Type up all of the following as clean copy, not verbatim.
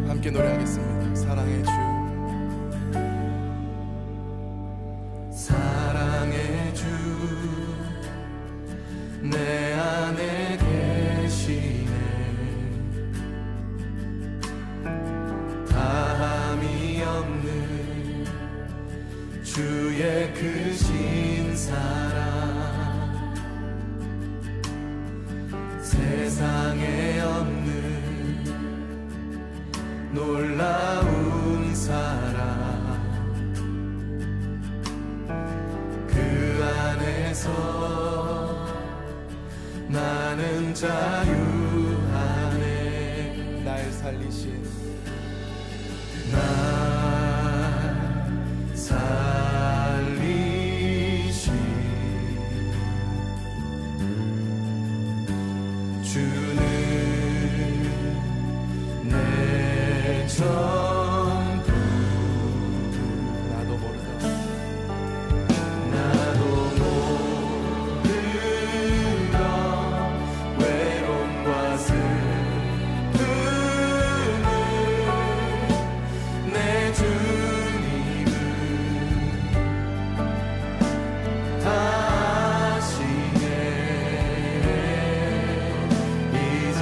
함께 노래하겠습니다. 사랑의 주, 사랑의 주, 내 안에 계시네. 다함이 없는 주의 크신 사랑, 세상에 없는 놀라운 사랑, 그 안에서 나는 자유하네. 날 살리신, 날 살리신 주는 내 전부. 나도 모르다, 나도 모르던 외로움과 슬픔을 내 주님은 다 아시네. 이제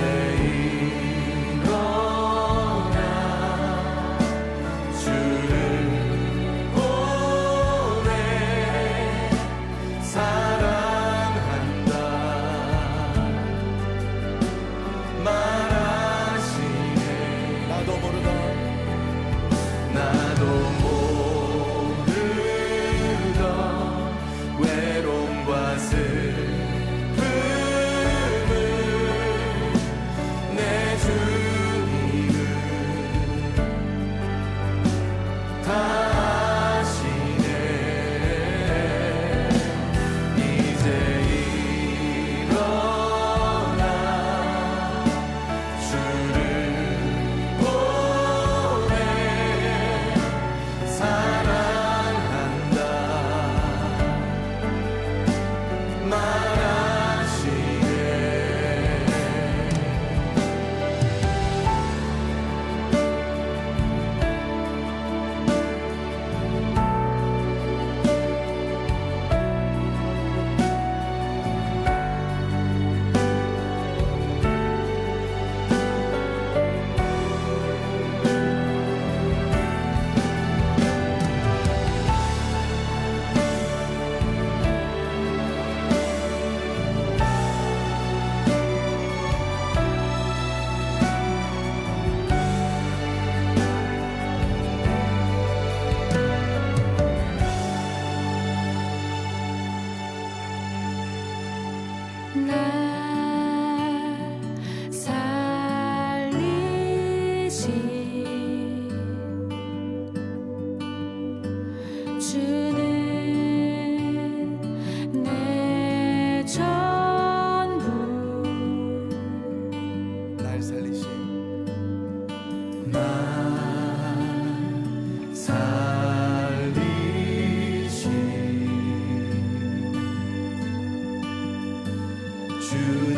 주는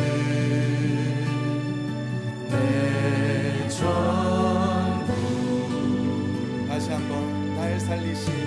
내 전부. 다시 한번 날 살리신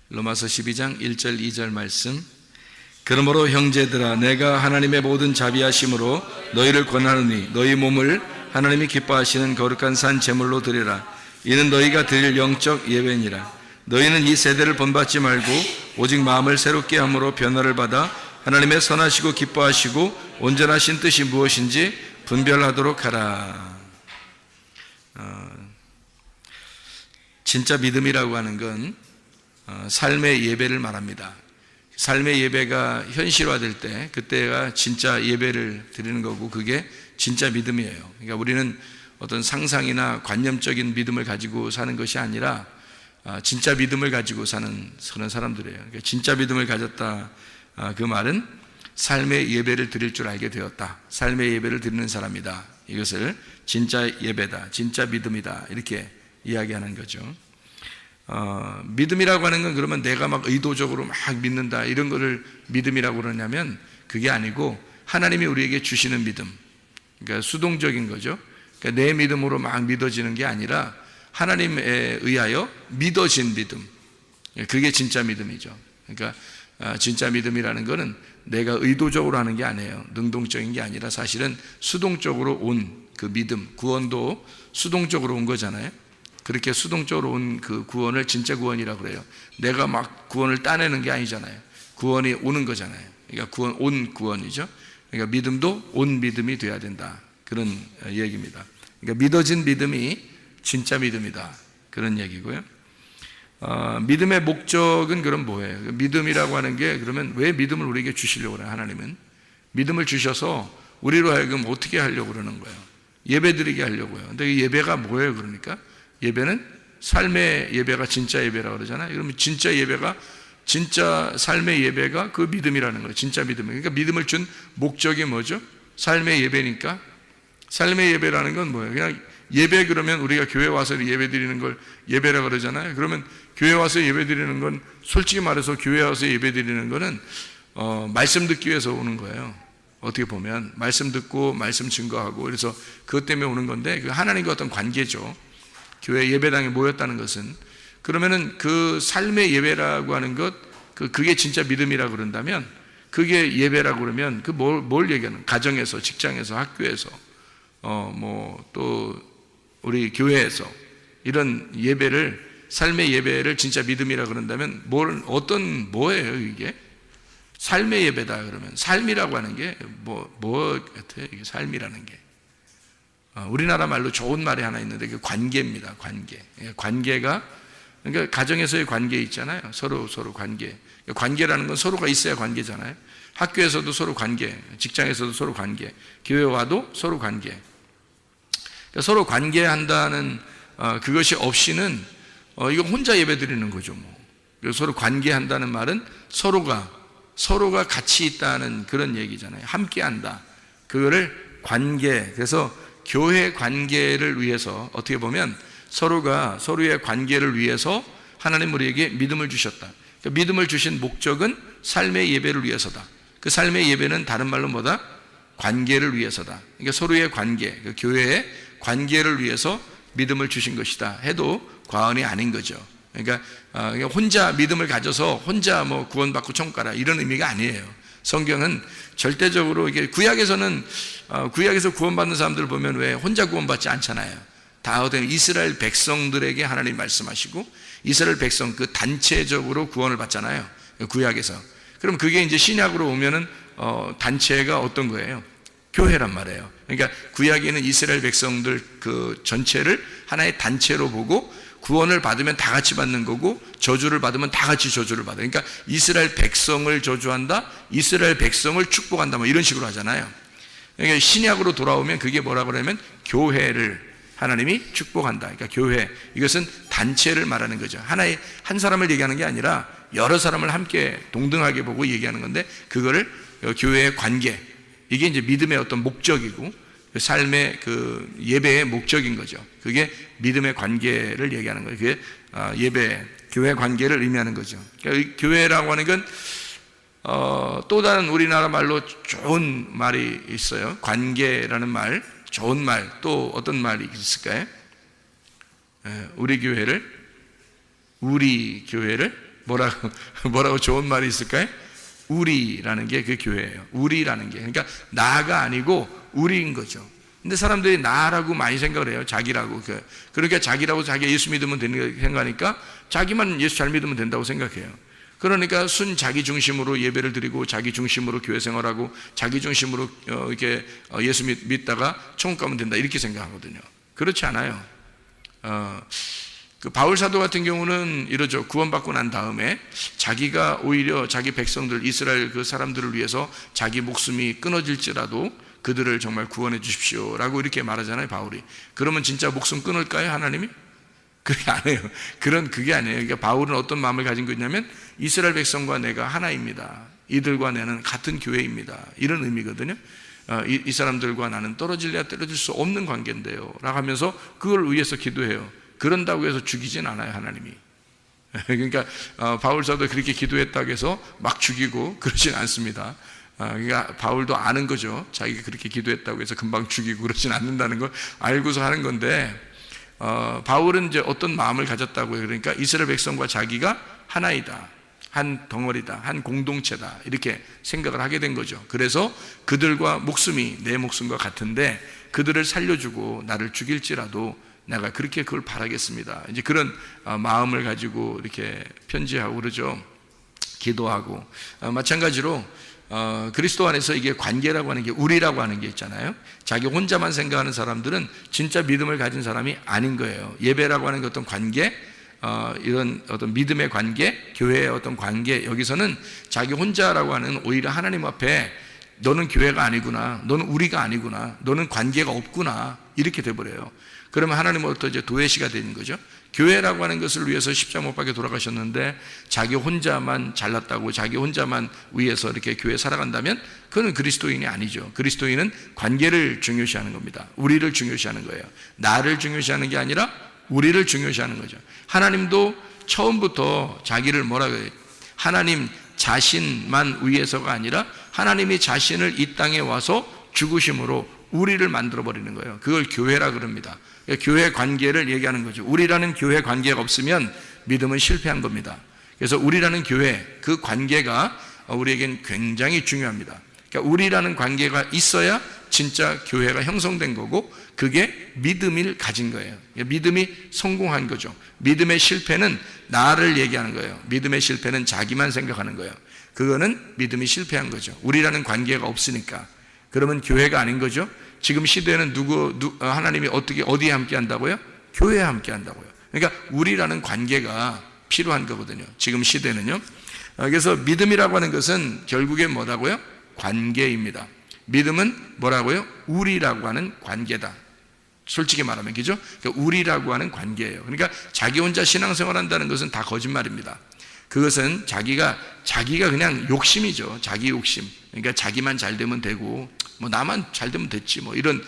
로마서 12장 1절 2절 말씀. 그러므로 형제들아 내가 하나님의 모든 자비하심으로 너희를 권하노니 너희 몸을 하나님이 기뻐하시는 거룩한 산 제물로 드리라. 이는 너희가 드릴 영적 예배니라. 너희는 이 세대를 본받지 말고 오직 마음을 새롭게 함으로 변화를 받아 하나님의 선하시고 기뻐하시고 온전하신 뜻이 무엇인지 분별하도록 하라. 진짜 믿음이라고 하는 건 삶의 예배를 말합니다. 삶의 예배가 현실화될 때 그때가 진짜 예배를 드리는 거고 그게 진짜 믿음이에요. 그러니까 우리는 어떤 상상이나 관념적인 믿음을 가지고 사는 것이 아니라 진짜 믿음을 가지고 사는 그런 사람들이에요. 그러니까 진짜 믿음을 가졌다, 그 말은 삶의 예배를 드릴 줄 알게 되었다. 삶의 예배를 드리는 사람이다. 이것을 진짜 예배다, 진짜 믿음이다 이렇게 이야기하는 거죠. 믿음이라고 하는 건 그러면 내가 막 의도적으로 막 믿는다 이런 거를 믿음이라고 그러냐면 그게 아니고 하나님이 우리에게 주시는 믿음, 그러니까 수동적인 거죠. 그러니까 내 믿음으로 막 믿어지는 게 아니라 하나님에 의하여 믿어진 믿음, 그게 진짜 믿음이죠. 그러니까 진짜 믿음이라는 거는 내가 의도적으로 하는 게 아니에요. 능동적인 게 아니라 사실은 수동적으로 온 그 믿음, 구원도 수동적으로 온 거잖아요. 그렇게 수동적으로 온 그 구원을 진짜 구원이라고 그래요. 내가 막 구원을 따내는 게 아니잖아요. 구원이 오는 거잖아요. 그러니까 온 구원이죠. 그러니까 믿음도 온 믿음이 돼야 된다, 그런 얘기입니다. 그러니까 믿어진 믿음이 진짜 믿음이다, 그런 얘기고요. 믿음의 목적은 그럼 뭐예요? 믿음이라고 하는 게 그러면 왜 믿음을 우리에게 주시려고 그래요? 하나님은 믿음을 주셔서 우리로 하여금 어떻게 하려고 그러는 거예요? 예배 드리게 하려고요. 근데 이 예배가 뭐예요? 그러니까 예배는 삶의 예배가 진짜 예배라고 그러잖아요. 그러면 진짜 예배가, 진짜 삶의 예배가 그 믿음이라는 거예요. 진짜 믿음. 그러니까 믿음을 준 목적이 뭐죠? 삶의 예배니까. 삶의 예배라는 건 뭐예요? 그냥 예배, 그러면 우리가 교회 와서 예배 드리는 걸 예배라고 그러잖아요. 그러면 교회 와서 예배 드리는 건, 솔직히 말해서 교회 와서 예배 드리는 거는 말씀 듣기 위해서 오는 거예요. 어떻게 보면 말씀 듣고 말씀 증거하고, 그래서 그것 때문에 오는 건데, 그 하나님과 어떤 관계죠. 교회 예배당에 모였다는 것은. 그러면은 그 삶의 예배라고 하는 것, 그게 진짜 믿음이라고 그런다면, 그게 예배라고 그러면 뭘 얘기하는? 가정에서, 직장에서, 학교에서, 또 우리 교회에서 이런 예배를, 삶의 예배를 진짜 믿음이라고 그런다면 뭐예요 이게? 삶의 예배다 그러면 삶이라고 하는 게 뭐 같아요? 이게 삶이라는 게 우리나라 말로 좋은 말이 하나 있는데 그 관계입니다. 관계가, 그러니까 가정에서의 관계 있잖아요. 서로 관계. 관계라는 건 서로가 있어야 관계잖아요. 학교에서도 서로 관계, 직장에서도 서로 관계, 교회 와도 서로 관계. 그러니까 서로 관계한다는 그것이 없이는 이거 혼자 예배 드리는 거죠. 서로 관계한다는 말은 서로가 같이 있다는 그런 얘기잖아요. 함께한다. 그거를 관계. 그래서 교회 관계를 위해서, 어떻게 보면 서로가 서로의 관계를 위해서 하나님 우리에게 믿음을 주셨다. 그러니까 믿음을 주신 목적은 삶의 예배를 위해서다. 그 삶의 예배는 다른 말로 뭐다? 관계를 위해서다. 그러니까 서로의 관계, 그 교회의 관계를 위해서 믿음을 주신 것이다 해도 과언이 아닌 거죠. 그러니까 혼자 믿음을 가져서 혼자 구원받고 천국 가라 이런 의미가 아니에요. 성경은 절대적으로, 이게 구약에서 구원받는 사람들 보면 왜 혼자 구원받지 않잖아요. 다 어떤 이스라엘 백성들에게 하나님 말씀하시고 이스라엘 백성 그 단체적으로 구원을 받잖아요. 구약에서. 그럼 그게 이제 신약으로 오면은 단체가 어떤 거예요? 교회란 말이에요. 그러니까 구약에는 이스라엘 백성들 그 전체를 하나의 단체로 보고 구원을 받으면 다 같이 받는 거고 저주를 받으면 다 같이 저주를 받아요. 그러니까 이스라엘 백성을 저주한다, 이스라엘 백성을 축복한다, 이런 식으로 하잖아요. 그러니까 신약으로 돌아오면 그게 뭐라고 그러면 교회를 하나님이 축복한다. 그러니까 교회, 이것은 단체를 말하는 거죠. 한 사람을 얘기하는 게 아니라 여러 사람을 함께 동등하게 보고 얘기하는 건데, 그거를 교회의 관계, 이게 이제 믿음의 어떤 목적이고 삶의 그 예배의 목적인 거죠. 그게 믿음의 관계를 얘기하는 거예요. 그게 예배, 교회 관계를 의미하는 거죠. 그러니까 교회라고 하는 건 또 다른 우리나라 말로 좋은 말이 있어요. 관계라는 말, 좋은 말, 또 어떤 말이 있을까요? 우리 교회를 뭐라고 좋은 말이 있을까요? 우리라는 게 그 교회예요. 우리라는 게, 그러니까 나가 아니고 우리인 거죠. 근데 사람들이 나라고 많이 생각을 해요. 자기라고. 그러니까 자기라고, 자기가 예수 믿으면 되는 생각하니까 자기만 예수 잘 믿으면 된다고 생각해요. 그러니까 순 자기 중심으로 예배를 드리고 자기 중심으로 교회 생활하고 자기 중심으로 이렇게 예수 믿다가 천국 가면 된다 이렇게 생각하거든요. 그렇지 않아요. 그 바울 사도 같은 경우는 이러죠. 구원받고 난 다음에 자기가 오히려 자기 백성들, 이스라엘 그 사람들을 위해서 자기 목숨이 끊어질지라도 그들을 정말 구원해 주십시오 라고 이렇게 말하잖아요, 바울이. 그러면 진짜 목숨 끊을까요, 하나님이? 그게 아니에요. 그게 아니에요. 그러니까 바울은 어떤 마음을 가진 거냐면 이스라엘 백성과 내가 하나입니다. 이들과 나는 같은 교회입니다. 이런 의미거든요. 이 사람들과 나는 떨어질래야 떨어질 수 없는 관계인데요 라고 하면서 그걸 위해서 기도해요. 그런다고 해서 죽이진 않아요, 하나님이. 그러니까 바울 사도 그렇게 기도했다고 해서 막 죽이고 그러진 않습니다. 그러니까 바울도 아는 거죠. 자기가 그렇게 기도했다고 해서 금방 죽이고 그러진 않는다는 걸 알고서 하는 건데, 바울은 이제 어떤 마음을 가졌다고요? 그러니까 이스라엘 백성과 자기가 하나이다, 한 덩어리다, 한 공동체다, 이렇게 생각을 하게 된 거죠. 그래서 그들과 목숨이 내 목숨과 같은데 그들을 살려주고 나를 죽일지라도 내가 그렇게 그걸 바라겠습니다. 이제 그런 마음을 가지고 이렇게 편지하고 그러죠. 기도하고. 마찬가지로 그리스도 안에서 이게 관계라고 하는 게, 우리라고 하는 게 있잖아요. 자기 혼자만 생각하는 사람들은 진짜 믿음을 가진 사람이 아닌 거예요. 예배라고 하는 게 어떤 관계, 이런 어떤 믿음의 관계, 교회의 어떤 관계, 여기서는 자기 혼자라고 하는 오히려 하나님 앞에 너는 교회가 아니구나, 너는 우리가 아니구나, 너는 관계가 없구나, 이렇게 돼버려요. 그러면 하나님은 또 이제 도외시가 되는 거죠. 교회라고 하는 것을 위해서 십자가 못 박혀 돌아가셨는데 자기 혼자만 잘났다고, 자기 혼자만 위해서 이렇게 교회 살아간다면 그건 그리스도인이 아니죠. 그리스도인은 관계를 중요시하는 겁니다. 우리를 중요시하는 거예요. 나를 중요시하는 게 아니라 우리를 중요시하는 거죠. 하나님도 처음부터 자기를 뭐라고 해요? 하나님 자신만 위해서가 아니라 하나님이 자신을 이 땅에 와서 죽으심으로 우리를 만들어버리는 거예요. 그걸 교회라 그럽니다. 교회 관계를 얘기하는 거죠. 우리라는 교회 관계가 없으면 믿음은 실패한 겁니다. 그래서 우리라는 교회, 그 관계가 우리에겐 굉장히 중요합니다. 그러니까 우리라는 관계가 있어야 진짜 교회가 형성된 거고, 그게 믿음을 가진 거예요. 믿음이 성공한 거죠. 믿음의 실패는 나를 얘기하는 거예요. 믿음의 실패는 자기만 생각하는 거예요. 그거는 믿음이 실패한 거죠. 우리라는 관계가 없으니까. 그러면 교회가 아닌 거죠. 지금 시대는 하나님이 어디에 함께 한다고요? 교회에 함께 한다고요. 그러니까 우리라는 관계가 필요한 거거든요. 지금 시대는요. 그래서 믿음이라고 하는 것은 결국엔 뭐라고요? 관계입니다. 믿음은 뭐라고요? 우리라고 하는 관계다. 솔직히 말하면, 그죠? 그러니까 우리라고 하는 관계예요. 그러니까 자기 혼자 신앙생활 한다는 것은 다 거짓말입니다. 그것은 자기가 그냥 욕심이죠. 자기 욕심. 그러니까 자기만 잘 되면 되고, 뭐 나만 잘 되면 됐지, 뭐 이런,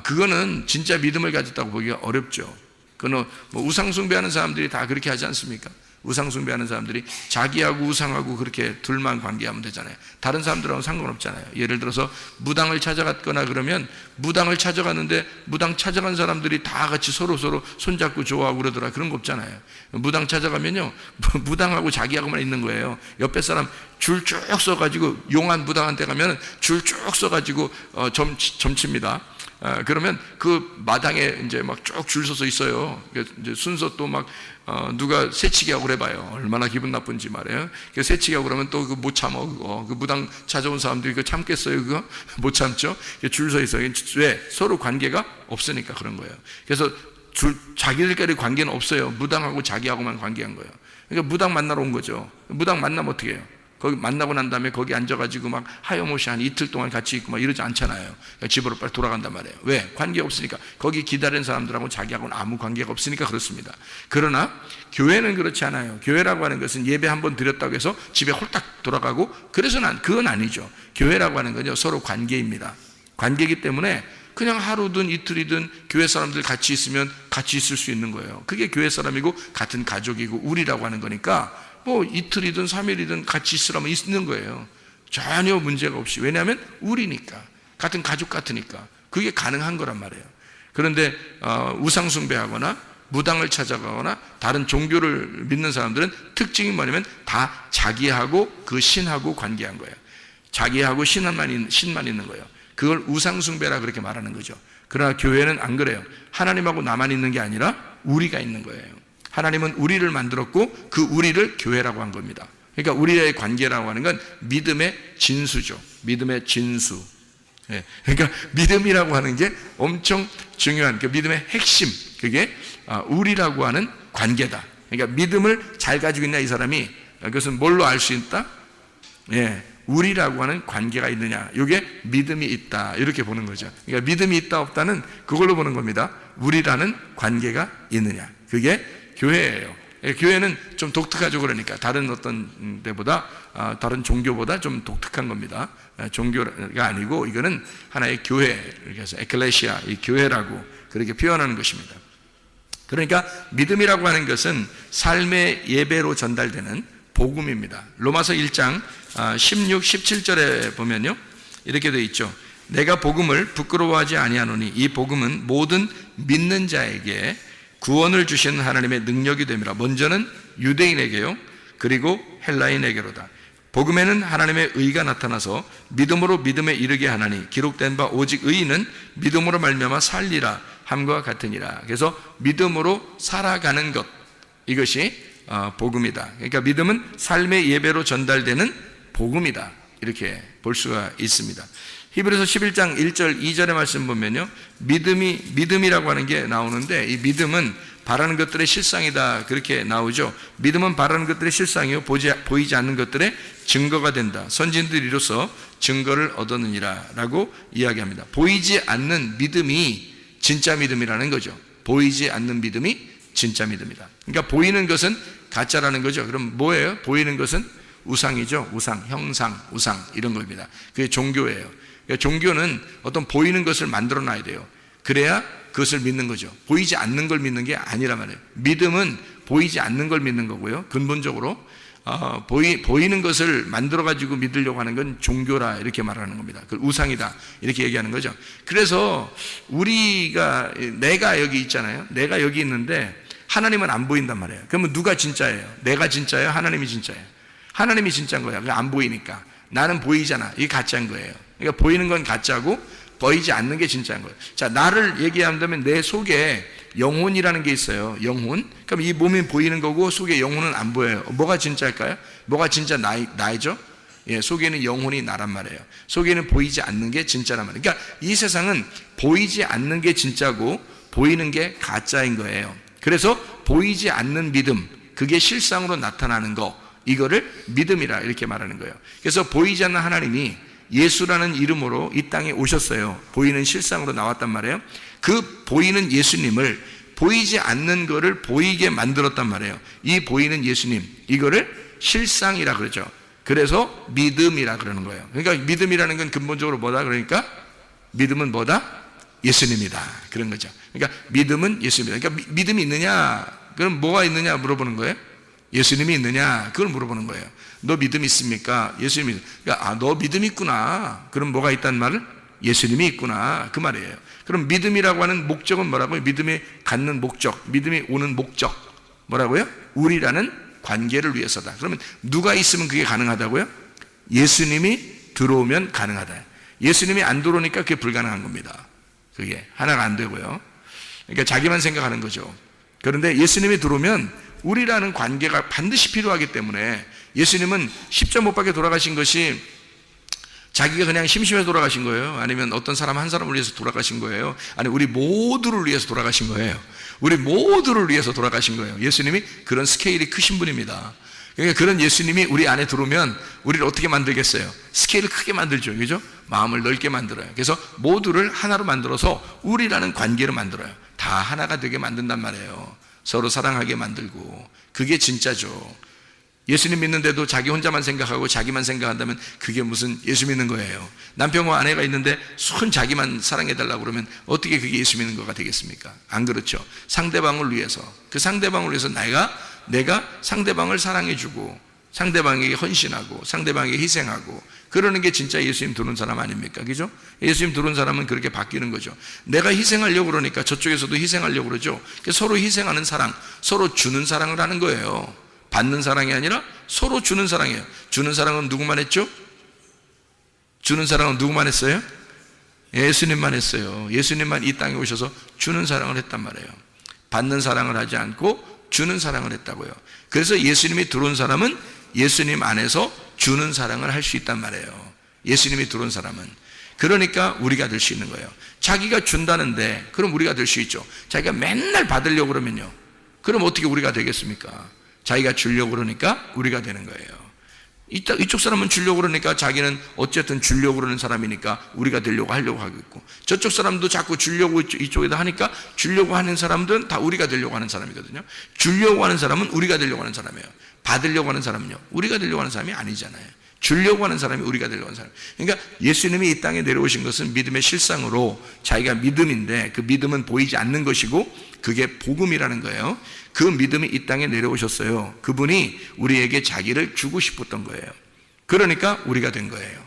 그거는 진짜 믿음을 가졌다고 보기가 어렵죠. 그건 뭐 우상숭배하는 사람들이 다 그렇게 하지 않습니까? 우상숭배하는 사람들이 자기하고 우상하고 그렇게 둘만 관계하면 되잖아요. 다른 사람들하고는 상관없잖아요. 예를 들어서 무당을 찾아갔거나 그러면, 무당을 찾아갔는데 무당 찾아간 사람들이 다 같이 서로 손잡고 좋아하고 그러더라, 그런 거 없잖아요. 무당 찾아가면요, 무당하고 자기하고만 있는 거예요. 옆에 사람 줄 쭉 서가지고, 용한 무당한테 가면 줄 쭉 서가지고 점칩니다. 그러면 그 마당에 이제 막 쭉 줄 서서 있어요. 이제 순서 또 막 누가 새치기 하고 그래봐요. 얼마나 기분 나쁜지 말이에요. 새치기 하고 그러면 또 그 못 참어, 그거. 그 무당 찾아온 사람들이 그거 참겠어요, 그거? 못 참죠? 줄 서 있어요. 왜? 서로 관계가 없으니까 그런 거예요. 그래서 자기들끼리 관계는 없어요. 무당하고 자기하고만 관계한 거예요. 그러니까 무당 만나러 온 거죠. 무당 만나면 어떻게 해요? 거기 만나고 난 다음에 거기 앉아가지고 막 하염없이 한 이틀 동안 같이 있고 막 이러지 않잖아요. 집으로 빨리 돌아간단 말이에요. 왜? 관계가 없으니까. 거기 기다리는 사람들하고 자기하고는 아무 관계가 없으니까 그렇습니다. 그러나 교회는 그렇지 않아요. 교회라고 하는 것은 예배 한번 드렸다고 해서 집에 홀딱 돌아가고 그래서는 그건 아니죠. 교회라고 하는 건요, 서로 관계입니다. 관계이기 때문에 그냥 하루든 이틀이든 교회 사람들 같이 있으면 같이 있을 수 있는 거예요. 그게 교회 사람이고 같은 가족이고 우리라고 하는 거니까 뭐 이틀이든 3일이든 같이 있으라면 있는 거예요. 전혀 문제가 없이. 왜냐하면 우리니까, 같은 가족 같으니까 그게 가능한 거란 말이에요. 그런데 우상 숭배하거나 무당을 찾아가거나 다른 종교를 믿는 사람들은 특징이 뭐냐면 다 자기하고 그 신하고 관계한 거예요. 자기하고 신만 있는 거예요. 그걸 우상 숭배라 그렇게 말하는 거죠. 그러나 교회는 안 그래요. 하나님하고 나만 있는 게 아니라 우리가 있는 거예요. 하나님은 우리를 만들었고 그 우리를 교회라고 한 겁니다. 그러니까 우리의 관계라고 하는 건 믿음의 진수죠. 믿음의 진수. 그러니까 믿음이라고 하는 게 엄청 중요한, 그 믿음의 핵심, 그게 우리라고 하는 관계다. 그러니까 믿음을 잘 가지고 있냐 이 사람이, 그것은 뭘로 알 수 있다? 우리라고 하는 관계가 있느냐, 이게 믿음이 있다, 이렇게 보는 거죠. 그러니까 믿음이 있다 없다는 그걸로 보는 겁니다. 우리라는 관계가 있느냐, 그게 교회예요. 교회는 좀 독특하죠. 그러니까 다른 어떤 데보다, 다른 종교보다 좀 독특한 겁니다. 종교가 아니고 이거는 하나의 교회, 그래서 에클레시아, 이 교회라고 그렇게 표현하는 것입니다. 그러니까 믿음이라고 하는 것은 삶의 예배로 전달되는 복음입니다. 로마서 1장 16, 17절에 보면요, 이렇게 되어 있죠. 내가 복음을 부끄러워하지 아니하노니 이 복음은 모든 믿는 자에게 구원을 주시는 하나님의 능력이 됨이라. 먼저는 유대인에게요, 그리고 헬라인에게로다. 복음에는 하나님의 의가 나타나서 믿음으로 믿음에 이르게 하나니 기록된 바 오직 의인은 믿음으로 말미암아 살리라 함과 같으니라. 그래서 믿음으로 살아가는 것, 이것이 복음이다. 그러니까 믿음은 삶의 예배로 전달되는 복음이다, 이렇게 볼 수가 있습니다. 히브리서 11장 1절 2절의 말씀 보면요, 믿음이라고 하는 게 나오는데, 이 믿음은 바라는 것들의 실상이다, 그렇게 나오죠. 믿음은 바라는 것들의 실상이요 보이지 않는 것들의 증거가 된다. 선진들이 이로써 증거를 얻었느니라 라고 이야기합니다. 보이지 않는 믿음이 진짜 믿음이라는 거죠. 보이지 않는 믿음이 진짜 믿음이다. 그러니까 보이는 것은 가짜라는 거죠. 그럼 뭐예요? 보이는 것은 우상이죠. 우상, 형상, 우상, 이런 겁니다. 그게 종교예요. 그러니까 종교는 어떤 보이는 것을 만들어 놔야 돼요. 그래야 그것을 믿는 거죠. 보이지 않는 걸 믿는 게 아니란 말이에요. 믿음은 보이지 않는 걸 믿는 거고요. 근본적으로 보이는 것을 만들어 가지고 믿으려고 하는 건 종교라, 이렇게 말하는 겁니다. 그 우상이다, 이렇게 얘기하는 거죠. 그래서 내가 여기 있잖아요. 내가 여기 있는데 하나님은 안 보인단 말이에요. 그러면 누가 진짜예요? 내가 진짜예요? 하나님이 진짜예요? 하나님이 진짜인 거야. 안 보이니까. 나는 보이잖아. 이게 가짜인 거예요. 그러니까 보이는 건 가짜고 보이지 않는 게 진짜인 거예요. 자, 나를 얘기한다면 내 속에 영혼이라는 게 있어요. 영혼. 그럼 이 몸이 보이는 거고 속에 영혼은 안 보여요. 뭐가 진짜일까요? 뭐가 진짜 나이죠? 예, 속에는 영혼이 나란 말이에요. 속에는 보이지 않는 게 진짜란 말이에요. 그러니까 이 세상은 보이지 않는 게 진짜고 보이는 게 가짜인 거예요. 그래서 보이지 않는 믿음, 그게 실상으로 나타나는 거, 이거를 믿음이라 이렇게 말하는 거예요. 그래서 보이지 않는 하나님이 예수라는 이름으로 이 땅에 오셨어요. 보이는 실상으로 나왔단 말이에요. 그 보이는 예수님을 보이지 않는 거를 보이게 만들었단 말이에요. 이 보이는 예수님, 이거를 실상이라 그러죠. 그래서 믿음이라 그러는 거예요. 그러니까 믿음이라는 건 근본적으로 뭐다? 그러니까 믿음은 뭐다? 예수님이다, 그런 거죠. 그러니까 믿음은 예수님이다. 그러니까 믿음이 있느냐? 그럼 뭐가 있느냐 물어보는 거예요. 예수님이 있느냐? 그걸 물어보는 거예요. 너 믿음 있습니까? 예수님이. 그러니까 너 믿음 있구나. 그럼 뭐가 있단 말을? 예수님이 있구나, 그 말이에요. 그럼 믿음이라고 하는 목적은 뭐라고요? 믿음이 갖는 목적, 믿음이 오는 목적 뭐라고요? 우리라는 관계를 위해서다. 그러면 누가 있으면 그게 가능하다고요? 예수님이 들어오면 가능하다. 예수님이 안 들어오니까 그게 불가능한 겁니다. 그게 하나가 안 되고요. 그러니까 자기만 생각하는 거죠. 그런데 예수님이 들어오면 우리라는 관계가 반드시 필요하기 때문에, 예수님은 십자 못 박혀 돌아가신 것이 자기가 그냥 심심해서 돌아가신 거예요? 아니면 어떤 사람 한 사람을 위해서 돌아가신 거예요? 아니, 우리 모두를 위해서 돌아가신 거예요. 우리 모두를 위해서 돌아가신 거예요. 예수님이 그런 스케일이 크신 분입니다. 그러니까 그런 예수님이 우리 안에 들어오면 우리를 어떻게 만들겠어요? 스케일을 크게 만들죠, 그죠? 마음을 넓게 만들어요. 그래서 모두를 하나로 만들어서 우리라는 관계를 만들어요. 다 하나가 되게 만든단 말이에요. 서로 사랑하게 만들고. 그게 진짜죠. 예수님 믿는데도 자기 혼자만 생각하고 자기만 생각한다면 그게 무슨 예수 믿는 거예요. 남편과 아내가 있는데 손 자기만 사랑해달라고 그러면 어떻게 그게 예수 믿는 거가 되겠습니까? 안 그렇죠. 상대방을 위해서, 그 상대방을 위해서 내가 상대방을 사랑해주고 상대방에게 헌신하고 상대방에게 희생하고, 그러는 게 진짜 예수님 들어온 사람 아닙니까? 그죠? 예수님 들어온 사람은 그렇게 바뀌는 거죠. 내가 희생하려고 그러니까 저쪽에서도 희생하려고 그러죠. 서로 희생하는 사랑, 서로 주는 사랑을 하는 거예요. 받는 사랑이 아니라 서로 주는 사랑이에요. 주는 사랑은 누구만 했죠? 주는 사랑은 누구만 했어요? 예수님만 했어요. 예수님만 이 땅에 오셔서 주는 사랑을 했단 말이에요. 받는 사랑을 하지 않고 주는 사랑을 했다고요. 그래서 예수님이 들어온 사람은 예수님 안에서 주는 사랑을 할 수 있단 말이에요. 예수님이 들어온 사람은. 그러니까 우리가 될 수 있는 거예요. 자기가 준다는데 그럼 우리가 될 수 있죠. 자기가 맨날 받으려고 그러면요, 그럼 어떻게 우리가 되겠습니까? 자기가 주려고 그러니까 우리가 되는 거예요. 이쪽 사람은 주려고 그러니까 자기는 어쨌든 주려고 그러는 사람이니까 우리가 되려고 하려고 하고 있고, 저쪽 사람도 자꾸 주려고 이쪽에다 하니까 주려고 하는 사람들은 다 우리가 되려고 하는 사람이거든요. 주려고 하는 사람은 우리가 되려고 하는 사람이에요. 받으려고 하는 사람은요, 우리가 되려고 하는 사람이 아니잖아요. 주려고 하는 사람이 우리가 되려고 하는 사람. 그러니까 예수님이 이 땅에 내려오신 것은 믿음의 실상으로 자기가 믿음인데 그 믿음은 보이지 않는 것이고 그게 복음이라는 거예요. 그 믿음이 이 땅에 내려오셨어요. 그분이 우리에게 자기를 주고 싶었던 거예요. 그러니까 우리가 된 거예요.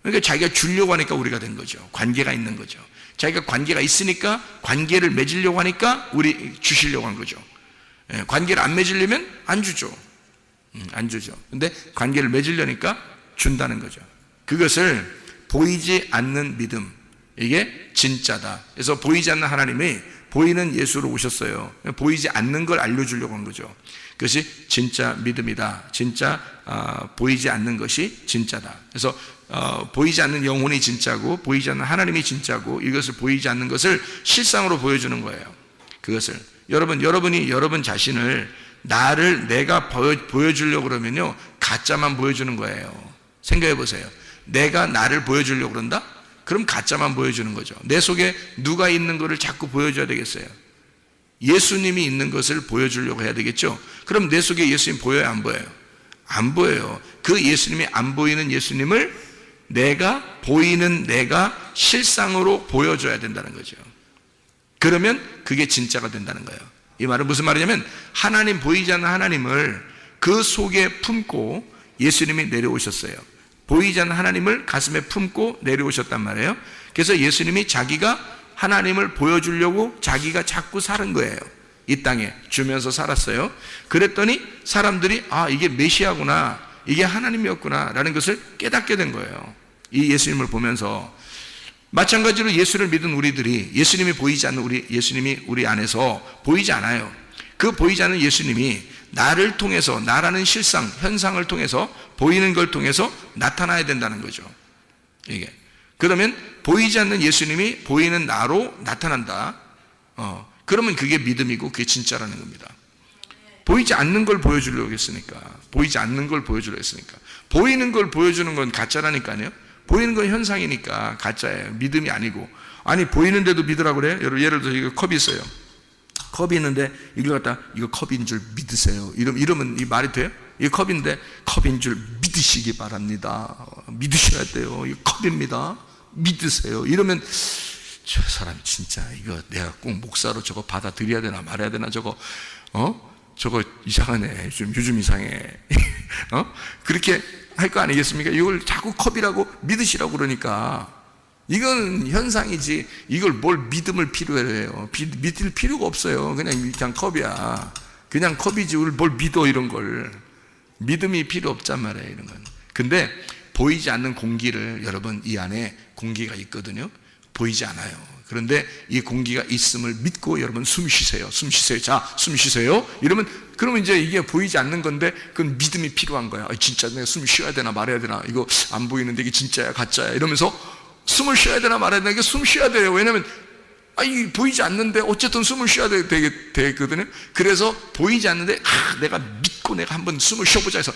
그러니까 자기가 주려고 하니까 우리가 된 거죠. 관계가 있는 거죠. 자기가 관계가 있으니까 관계를 맺으려고 하니까 우리 주시려고 한 거죠. 관계를 안 맺으려면 안 주죠. 안 주죠. 근데 관계를 맺으려니까 준다는 거죠. 그것을 보이지 않는 믿음, 이게 진짜다. 그래서 보이지 않는 하나님이 보이는 예수로 오셨어요. 보이지 않는 걸 알려주려고 한 거죠. 그것이 진짜 믿음이다. 진짜 보이지 않는 것이 진짜다. 그래서 보이지 않는 영혼이 진짜고 보이지 않는 하나님이 진짜고 이것을 보이지 않는 것을 실상으로 보여주는 거예요. 그것을 여러분이 여러분 자신을 내가 보여주려고 그러면요 가짜만 보여주는 거예요. 생각해 보세요. 내가 나를 보여주려고 그런다? 그럼 가짜만 보여주는 거죠. 내 속에 누가 있는 것을 자꾸 보여줘야 되겠어요. 예수님이 있는 것을 보여주려고 해야 되겠죠. 그럼 내 속에 예수님 보여요, 안 보여요? 안 보여요. 그 예수님이 안 보이는 예수님을 보이는 내가 실상으로 보여줘야 된다는 거죠. 그러면 그게 진짜가 된다는 거예요. 이 말은 무슨 말이냐면 보이지 않는 하나님을 그 속에 품고 예수님이 내려오셨어요. 보이지 않는 하나님을 가슴에 품고 내려오셨단 말이에요. 그래서 예수님이 자기가 하나님을 보여주려고 자기가 자꾸 사는 거예요. 이 땅에 주면서 살았어요. 그랬더니 사람들이 이게 메시아구나, 이게 하나님이었구나 라는 것을 깨닫게 된 거예요. 이 예수님을 보면서. 마찬가지로 예수를 믿은 우리들이 예수님이 보이지 않는 예수님이 우리 안에서 보이지 않아요. 그 보이지 않는 예수님이 나를 통해서, 나라는 실상, 현상을 통해서, 보이는 걸 통해서 나타나야 된다는 거죠. 이게. 그러면 보이지 않는 예수님이 보이는 나로 나타난다. 그러면 그게 믿음이고 그게 진짜라는 겁니다. 보이지 않는 걸 보여주려고 했으니까. 보이지 않는 걸 보여주려고 했으니까. 보이는 걸 보여주는 건 가짜라니까요. 보이는 건 현상이니까 가짜예요. 믿음이 아니고. 아니 보이는데도 믿으라고 그래요? 예를 들어서 이거 컵이 있어요. 컵이 있는데 이걸 갖다 이거 컵인 줄 믿으세요. 이러면 이 말이 돼요? 이 컵인데 컵인 줄 믿으시기 바랍니다. 믿으셔야 돼요. 이 컵입니다. 믿으세요. 이러면 저 사람 진짜 이거 내가 꼭 목사로 저거 받아들여야 되나 말아야 되나 저거 이상하네. 요즘 이상해. 그렇게 할 거 아니겠습니까? 이걸 자꾸 컵이라고 믿으시라고 그러니까 이건 현상이지 이걸 뭘 믿음을 필요해요. 믿을 필요가 없어요. 그냥 컵이야. 그냥 컵이지 뭘 믿어 이런 걸. 믿음이 필요 없단 말이에요. 이런 건. 근데 보이지 않는 공기를 여러분 이 안에 공기가 있거든요. 보이지 않아요. 그런데 이 공기가 있음을 믿고 여러분 숨 쉬세요. 자, 숨 쉬세요. 그러면 이제 이게 보이지 않는 건데 그건 믿음이 필요한 거야. 진짜 내가 숨 쉬어야 되나 말아야 되나. 이거 안 보이는데 이게 진짜야 가짜야 이러면서 숨을 쉬어야 되나 말아야 되나. 이게 숨 쉬어야 돼요. 왜냐면 이게 보이지 않는데 어쨌든 숨을 쉬어야 되거든요. 그래서 보이지 않는데 내가 믿고 내가 한번 숨을 쉬어보자 해서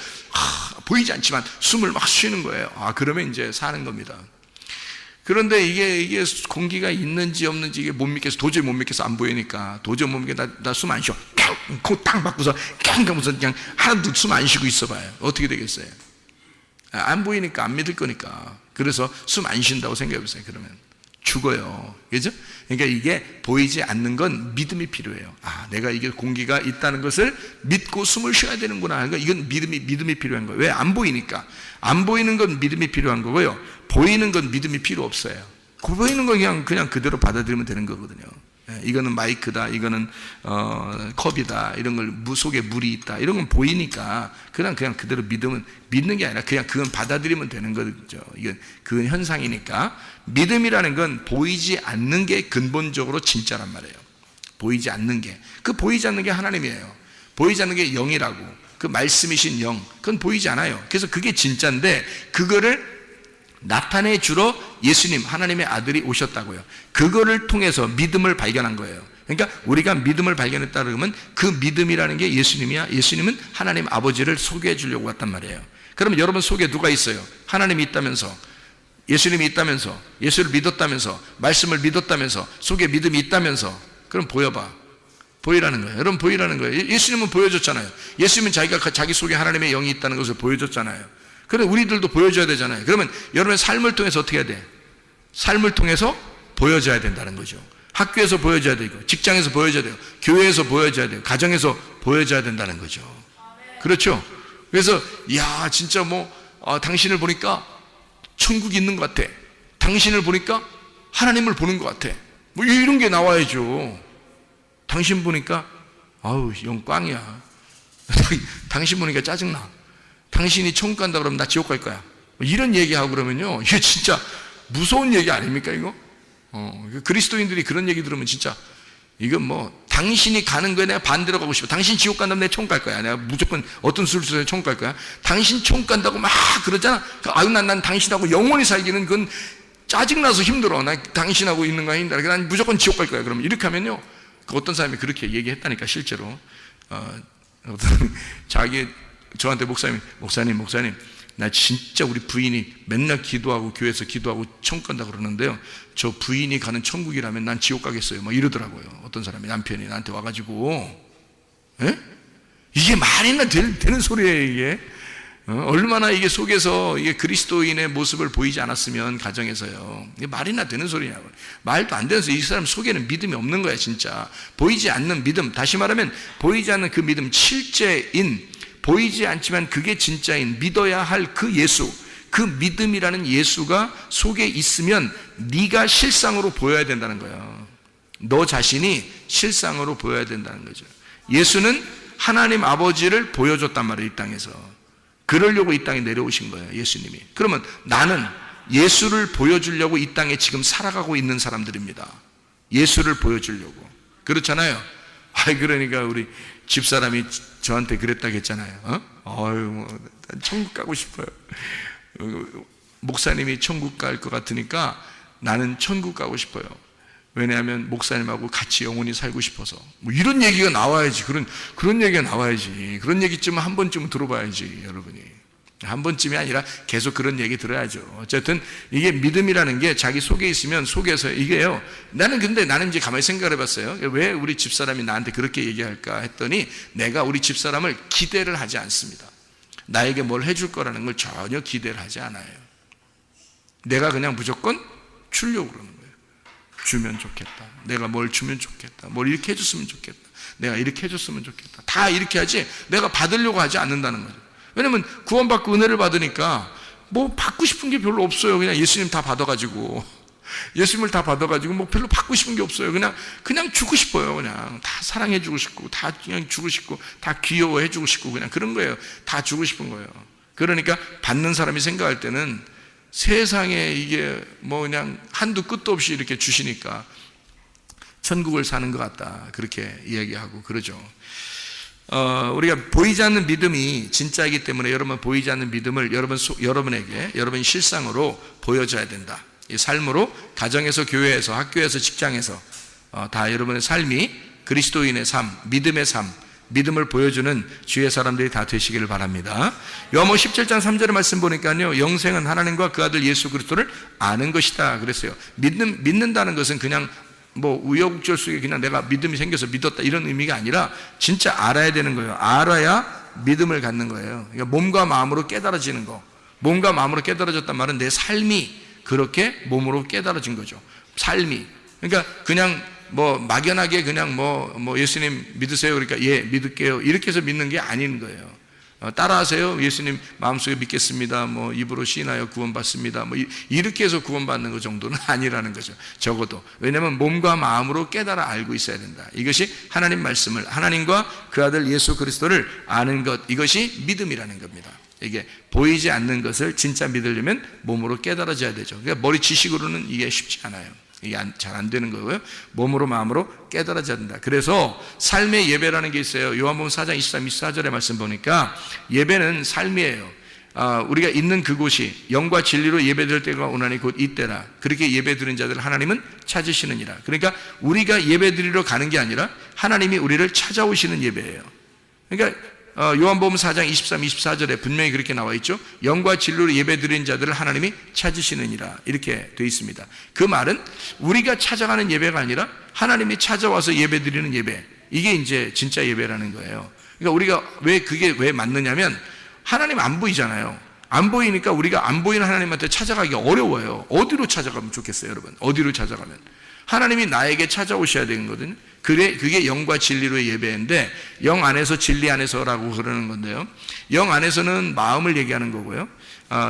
보이지 않지만 숨을 막 쉬는 거예요. 그러면 이제 사는 겁니다. 그런데 이게 공기가 있는지 없는지 이게 도저히 못 믿겠어. 안 보이니까. 도저히 못 믿겠어. 나 숨 안 쉬어. 코 땅 받고서 하면서 그냥 하나도 숨 안 쉬고 있어봐요. 어떻게 되겠어요? 안 보이니까 안 믿을 거니까. 그래서 숨 안 쉰다고 생각해보세요. 그러면 죽어요. 그죠? 그러니까 이게 보이지 않는 건 믿음이 필요해요. 내가 이게 공기가 있다는 것을 믿고 숨을 쉬어야 되는구나. 그러니까 이건 믿음이 필요한 거예요. 왜? 안 보이니까. 안 보이는 건 믿음이 필요한 거고요. 보이는 건 믿음이 필요 없어요. 보이는 건 그냥 그대로 받아들이면 되는 거거든요. 이거는 마이크다, 이거는 컵이다, 이런 걸 속에 물이 있다, 이런 건 보이니까 그냥 그대로 믿는 게 아니라 그냥 그건 받아들이면 되는 거죠. 이건 그건 현상이니까. 믿음이라는 건 보이지 않는 게 근본적으로 진짜란 말이에요. 보이지 않는 게. 보이지 않는 게 하나님이에요. 보이지 않는 게 영이라고. 그 말씀이신 영, 그건 보이지 않아요. 그래서 그게 진짜인데 그거를 나타내 주러 예수님, 하나님의 아들이 오셨다고요. 그거를 통해서 믿음을 발견한 거예요. 그러니까 우리가 믿음을 발견했다 그러면 그 믿음이라는 게 예수님이야. 예수님은 하나님 아버지를 소개해 주려고 왔단 말이에요. 그러면 여러분 속에 누가 있어요? 하나님이 있다면서, 예수님이 있다면서, 예수를 믿었다면서, 말씀을 믿었다면서, 속에 믿음이 있다면서. 그럼 보여봐. 보이라는 거예요. 여러분 보이라는 거예요. 예수님은 보여줬잖아요. 예수님은 자기 속에 하나님의 영이 있다는 것을 보여줬잖아요. 그래 우리들도 보여줘야 되잖아요. 그러면 여러분의 삶을 통해서 어떻게 해야 돼? 삶을 통해서 보여줘야 된다는 거죠. 학교에서 보여줘야 되고, 직장에서 보여줘야 되고, 교회에서 보여줘야 되고, 가정에서 보여줘야 된다는 거죠. 그렇죠? 그래서 야 진짜 당신을 보니까 천국이 있는 것 같아. 당신을 보니까 하나님을 보는 것 같아. 이런 게 나와야죠. 당신 보니까 아우 영 꽝이야. 당신 보니까 짜증나. 당신이 천국 간다 그러면 나 지옥 갈 거야. 이런 얘기하고 그러면요, 이게 진짜 무서운 얘기 아닙니까 이거? 그리스도인들이 그런 얘기 들으면 진짜 이건 당신이 가는 거에 내가 반대로 가고 싶어. 당신 지옥 간다면 내가 천국 갈 거야. 내가 무조건 어떤 수를 써서 천국 갈 거야. 당신 천국 간다고 막 그러잖아. 아유 난 당신하고 영원히 살기는 그건 짜증나서 힘들어. 난 당신하고 있는 거야 힘들어. 난 무조건 지옥 갈 거야. 그러면 이렇게 하면요, 어떤 사람이 그렇게 얘기했다니까 실제로. 저한테 목사님 나 진짜 우리 부인이 맨날 기도하고 교회에서 기도하고 천국 간다 그러는데요, 저 부인이 가는 천국이라면 난 지옥 가겠어요 이러더라고요. 어떤 사람이, 남편이 나한테 와가지고. 에? 이게 말이나 되는 소리예요 이게? 얼마나 이게 속에서 이게 그리스도인의 모습을 보이지 않았으면 가정에서요, 이게 말이나 되는 소리냐고. 말도 안 되는 소리. 이 사람 속에는 믿음이 없는 거야 진짜. 보이지 않는 믿음, 다시 말하면 보이지 않는 그 믿음, 실제인, 보이지 않지만 그게 진짜인, 믿어야 할 그 예수, 그 믿음이라는 예수가 속에 있으면 네가 실상으로 보여야 된다는 거예요. 너 자신이 실상으로 보여야 된다는 거죠. 예수는 하나님 아버지를 보여줬단 말이에요 이 땅에서. 그러려고 이 땅에 내려오신 거예요 예수님이. 그러면 나는 예수를 보여주려고 이 땅에 지금 살아가고 있는 사람들입니다. 예수를 보여주려고. 그렇잖아요. 그러니까 우리 집사람이 저한테 그랬다고 했잖아요. 난 천국 가고 싶어요. 목사님이 천국 갈 것 같으니까 나는 천국 가고 싶어요. 왜냐하면 목사님하고 같이 영원히 살고 싶어서. 이런 얘기가 나와야지. 그런 얘기가 나와야지. 그런 얘기쯤은 한 번쯤은 들어봐야지 여러분이. 한 번쯤이 아니라 계속 그런 얘기 들어야죠. 어쨌든 이게 믿음이라는 게 자기 속에 있으면 속에서 이게요. 나는 이제 가만히 생각을 해봤어요. 왜 우리 집사람이 나한테 그렇게 얘기할까 했더니, 내가 우리 집사람을 기대를 하지 않습니다. 나에게 뭘 해줄 거라는 걸 전혀 기대를 하지 않아요. 내가 그냥 무조건 주려고 그러는 거예요. 주면 좋겠다. 내가 뭘 주면 좋겠다. 뭘 이렇게 해줬으면 좋겠다. 내가 이렇게 해줬으면 좋겠다. 다 이렇게 하지 내가 받으려고 하지 않는다는 거죠. 왜냐면 구원받고 은혜를 받으니까 받고 싶은 게 별로 없어요. 그냥 예수님 다 받아가지고 별로 받고 싶은 게 없어요. 그냥 주고 싶어요. 그냥 다 사랑해주고 싶고, 다 그냥 주고 싶고, 다 귀여워해주고 싶고, 그냥 그런 거예요. 다 주고 싶은 거예요. 그러니까 받는 사람이 생각할 때는 세상에 이게 그냥 한두 끝도 없이 이렇게 주시니까 천국을 사는 것 같다, 그렇게 이야기하고 그러죠. 우리가 보이지 않는 믿음이 진짜이기 때문에 여러분 보이지 않는 믿음을 여러분에게 여러분 실상으로 보여줘야 된다. 이 삶으로, 가정에서, 교회에서, 학교에서, 직장에서 다 여러분의 삶이 그리스도인의 삶, 믿음의 삶, 믿음을 보여주는 주의 사람들이 다 되시기를 바랍니다. 요한복음 17장 3절의 말씀 보니까요, 영생은 하나님과 그 아들 예수 그리스도를 아는 것이다 그랬어요. 믿는다는 것은 그냥 우여곡절 속에 그냥 내가 믿음이 생겨서 믿었다 이런 의미가 아니라 진짜 알아야 되는 거예요. 알아야 믿음을 갖는 거예요. 그러니까 몸과 마음으로 깨달아지는 거. 몸과 마음으로 깨달아졌단 말은 내 삶이 그렇게 몸으로 깨달아진 거죠. 삶이. 그러니까 그냥 막연하게 그냥 예수님 믿으세요 그러니까 예 믿을게요 이렇게 해서 믿는 게 아닌 거예요. 따라하세요. 예수님 마음속에 믿겠습니다. 입으로 시인하여 구원받습니다. 이렇게 해서 구원받는 것 정도는 아니라는 거죠. 적어도. 왜냐하면 몸과 마음으로 깨달아 알고 있어야 된다. 이것이 하나님 말씀을, 하나님과 그 아들 예수 그리스도를 아는 것, 이것이 믿음이라는 겁니다. 이게 보이지 않는 것을 진짜 믿으려면 몸으로 깨달아져야 되죠. 그러니까 머리 지식으로는 이게 쉽지 않아요. 이게 잘 안 되는 거고요. 몸으로 마음으로 깨달아져야 된다. 그래서 삶의 예배라는 게 있어요. 요한복음 4장 23, 24절의 말씀 보니까 예배는 삶이에요. 우리가 있는 그곳이 영과 진리로 예배드릴 때가 오나니 곧 이때라. 그렇게 예배드리는 자들을 하나님은 찾으시느니라. 그러니까 우리가 예배드리러 가는 게 아니라 하나님이 우리를 찾아오시는 예배예요. 그러니까 요한복음 4장 23, 24절에 분명히 그렇게 나와 있죠. 영과 진리로 예배드리는 자들을 하나님이 찾으시느니라 이렇게 되어 있습니다. 그 말은 우리가 찾아가는 예배가 아니라 하나님이 찾아와서 예배드리는 예배, 이게 이제 진짜 예배라는 거예요. 그러니까 우리가 그게 왜 맞느냐면 하나님 안 보이잖아요. 안 보이니까 우리가 안 보이는 하나님한테 찾아가기 어려워요. 어디로 찾아가면 좋겠어요, 여러분? 어디로 찾아가면? 하나님이 나에게 찾아오셔야 되는 거거든요. 그게 영과 진리로의 예배인데, 영 안에서 진리 안에서라고 그러는 건데요. 영 안에서는 마음을 얘기하는 거고요.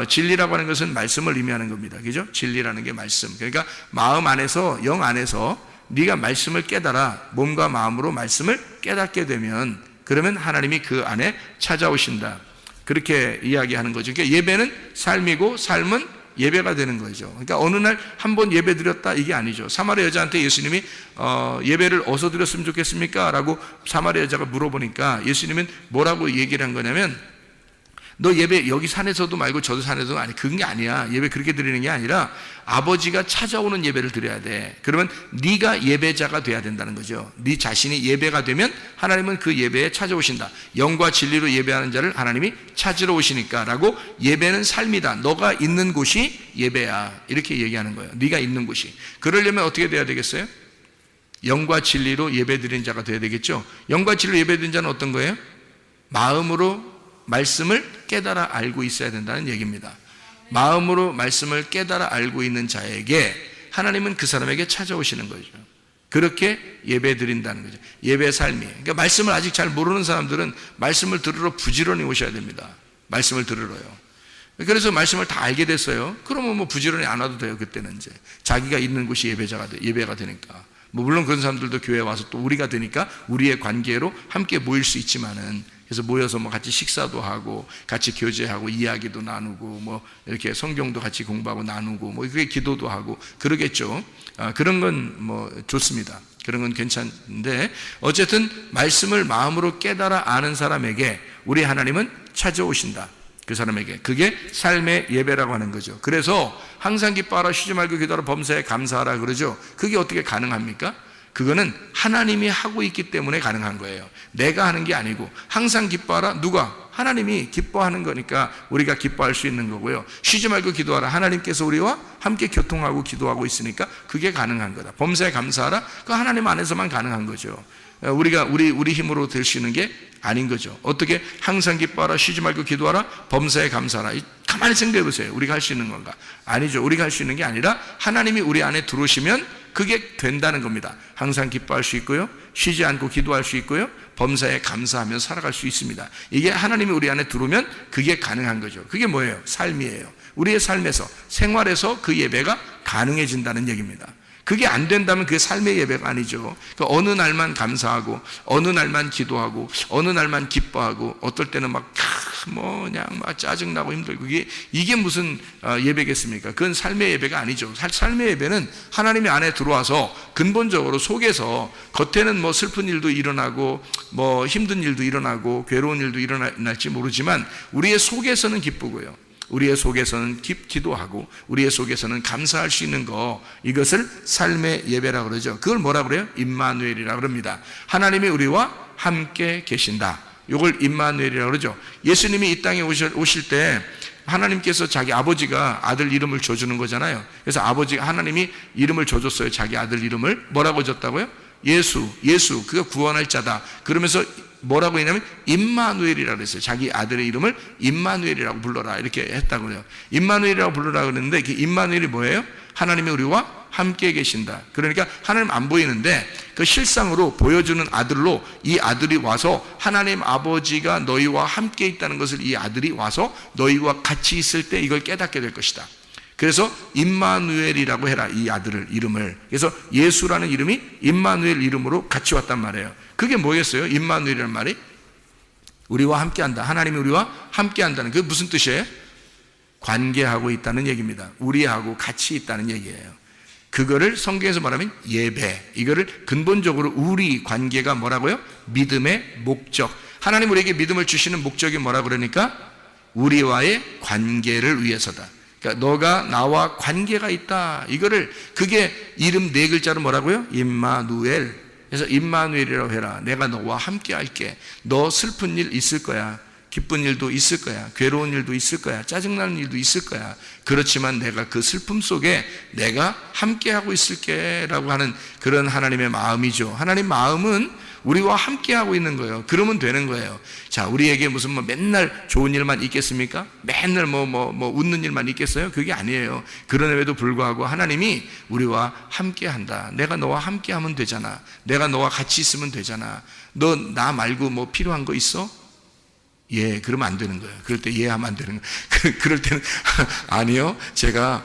진리라고 하는 것은 말씀을 의미하는 겁니다. 그죠? 진리라는 게 말씀. 그러니까 마음 안에서, 영 안에서 네가 말씀을 깨달아 몸과 마음으로 말씀을 깨닫게 되면, 그러면 하나님이 그 안에 찾아오신다. 그렇게 이야기하는 거죠. 그러니까 예배는 삶이고 삶은 예배가 되는 거죠. 그러니까 어느 날 한 번 예배 드렸다 이게 아니죠. 사마리아 여자한테 예수님이 예배를 어디서 드렸으면 좋겠습니까? 라고 사마리아 여자가 물어보니까 예수님은 뭐라고 얘기를 한 거냐면, 너 예배 여기 산에서도 말고 저도 산에서도 아니, 그런 게 아니야. 예배 그렇게 드리는 게 아니라 아버지가 찾아오는 예배를 드려야 돼. 그러면 네가 예배자가 돼야 된다는 거죠. 네 자신이 예배가 되면 하나님은 그 예배에 찾아오신다. 영과 진리로 예배하는 자를 하나님이 찾으러 오시니까 라고, 예배는 삶이다. 너가 있는 곳이 예배야. 이렇게 얘기하는 거예요. 네가 있는 곳이. 그러려면 어떻게 돼야 되겠어요? 영과 진리로 예배 드리는 자가 돼야 되겠죠. 영과 진리로 예배 드리는 자는 어떤 거예요? 마음으로 말씀을 깨달아 알고 있어야 된다는 얘기입니다. 마음으로 말씀을 깨달아 알고 있는 자에게 하나님은 그 사람에게 찾아오시는 거죠. 그렇게 예배 드린다는 거죠. 예배 삶이. 그러니까 말씀을 아직 잘 모르는 사람들은 말씀을 들으러 부지런히 오셔야 됩니다. 말씀을 들으러요. 그래서 말씀을 다 알게 됐어요. 그러면 뭐 부지런히 안 와도 돼요. 그때는 이제 자기가 있는 곳이 예배가 되니까. 뭐 물론 그런 사람들도 교회에 와서 또 우리가 되니까 우리의 관계로 함께 모일 수 있지만은, 그래서 모여서 뭐 같이 식사도 하고 같이 교제하고 이야기도 나누고 뭐 이렇게 성경도 같이 공부하고 나누고 뭐 그게 기도도 하고 그러겠죠. 그런 건 뭐 좋습니다. 그런 건 괜찮은데, 어쨌든 말씀을 마음으로 깨달아 아는 사람에게 우리 하나님은 찾아오신다. 그 사람에게. 그게 삶의 예배라고 하는 거죠. 그래서 항상 기뻐하라, 쉬지 말고 기도하라, 범사에 감사하라 그러죠. 그게 어떻게 가능합니까? 그거는 하나님이 하고 있기 때문에 가능한 거예요. 내가 하는 게 아니고. 항상 기뻐하라, 누가? 하나님이 기뻐하는 거니까 우리가 기뻐할 수 있는 거고요. 쉬지 말고 기도하라, 하나님께서 우리와 함께 교통하고 기도하고 있으니까 그게 가능한 거다. 범사에 감사하라, 그 하나님 안에서만 가능한 거죠. 우리가 우리 힘으로 될 수 있는 게 아닌 거죠. 어떻게 항상 기뻐하라, 쉬지 말고 기도하라, 범사에 감사하라. 가만히 생각해 보세요. 우리가 할 수 있는 건가? 아니죠. 우리가 할 수 있는 게 아니라 하나님이 우리 안에 들어오시면 그게 된다는 겁니다. 항상 기뻐할 수 있고요, 쉬지 않고 기도할 수 있고요, 범사에 감사하며 살아갈 수 있습니다. 이게 하나님이 우리 안에 들어오면 그게 가능한 거죠. 그게 뭐예요? 삶이에요. 우리의 삶에서, 생활에서 그 예배가 가능해진다는 얘기입니다. 그게 안 된다면 그게 삶의 예배가 아니죠. 그러니까 어느 날만 감사하고, 어느 날만 기도하고, 어느 날만 기뻐하고, 어떨 때는 그냥 짜증나고 힘들고, 이게 무슨 예배겠습니까? 그건 삶의 예배가 아니죠. 삶의 예배는 하나님의 안에 들어와서 근본적으로 속에서, 겉에는 뭐 슬픈 일도 일어나고, 뭐 힘든 일도 일어나고, 괴로운 일도 일어날지 모르지만, 우리의 속에서는 기쁘고요, 우리의 속에서는 기도하고 우리의 속에서는 감사할 수 있는 거, 이것을 삶의 예배라고 그러죠. 그걸 뭐라고 그래요? 임마누엘이라고 그럽니다. 하나님이 우리와 함께 계신다. 이걸 임마누엘이라고 그러죠. 예수님이 이 땅에 오실 때 하나님께서 자기 아버지가 아들 이름을 줘주는 거잖아요. 그래서 하나님이 이름을 줘줬어요. 자기 아들 이름을 뭐라고 줬다고요? 예수, 그가 구원할 자다. 그러면서 뭐라고 했냐면 임마누엘이라고 했어요. 자기 아들의 이름을 임마누엘이라고 불러라, 이렇게 했다고 해요. 임마누엘이라고 불러라 그랬는데, 그 임마누엘이 뭐예요? 하나님이 우리와 함께 계신다. 그러니까 하나님 안 보이는데 그 실상으로 보여주는 아들로 이 아들이 와서, 하나님 아버지가 너희와 함께 있다는 것을 이 아들이 와서 너희와 같이 있을 때 이걸 깨닫게 될 것이다. 그래서 임마누엘이라고 해라, 이 아들을 이름을. 그래서 예수라는 이름이 임마누엘 이름으로 같이 왔단 말이에요. 그게 뭐겠어요? 임마누엘이라는 말이 우리와 함께한다. 하나님이 우리와 함께한다는, 그게 무슨 뜻이에요? 관계하고 있다는 얘기입니다. 우리하고 같이 있다는 얘기예요. 그거를 성경에서 말하면 예배, 이거를 근본적으로 우리 관계가 뭐라고요? 믿음의 목적. 하나님 우리에게 믿음을 주시는 목적이 뭐라고 그러니까 우리와의 관계를 위해서다. 그러니까 너가 나와 관계가 있다. 그게 이름 4글자로 뭐라고요? 임마누엘. 그래서 임마누엘이라고 해라. 내가 너와 함께 할게. 너 슬픈 일 있을 거야. 기쁜 일도 있을 거야. 괴로운 일도 있을 거야. 짜증나는 일도 있을 거야. 그렇지만 내가 그 슬픔 속에 내가 함께 하고 있을게 라고 하는 그런 하나님의 마음이죠. 하나님 마음은 우리와 함께하고 있는 거예요. 그러면 되는 거예요. 자, 우리에게 무슨 뭐 맨날 좋은 일만 있겠습니까? 맨날 웃는 일만 있겠어요? 그게 아니에요. 그럼에도 불구하고 하나님이 우리와 함께한다. 내가 너와 함께하면 되잖아. 내가 너와 같이 있으면 되잖아. 너 나 말고 뭐 필요한 거 있어? 예, 그러면 안 되는 거예요. 그럴 때 예 하면 안 되는 거예요. 그럴 때는 아니요, 제가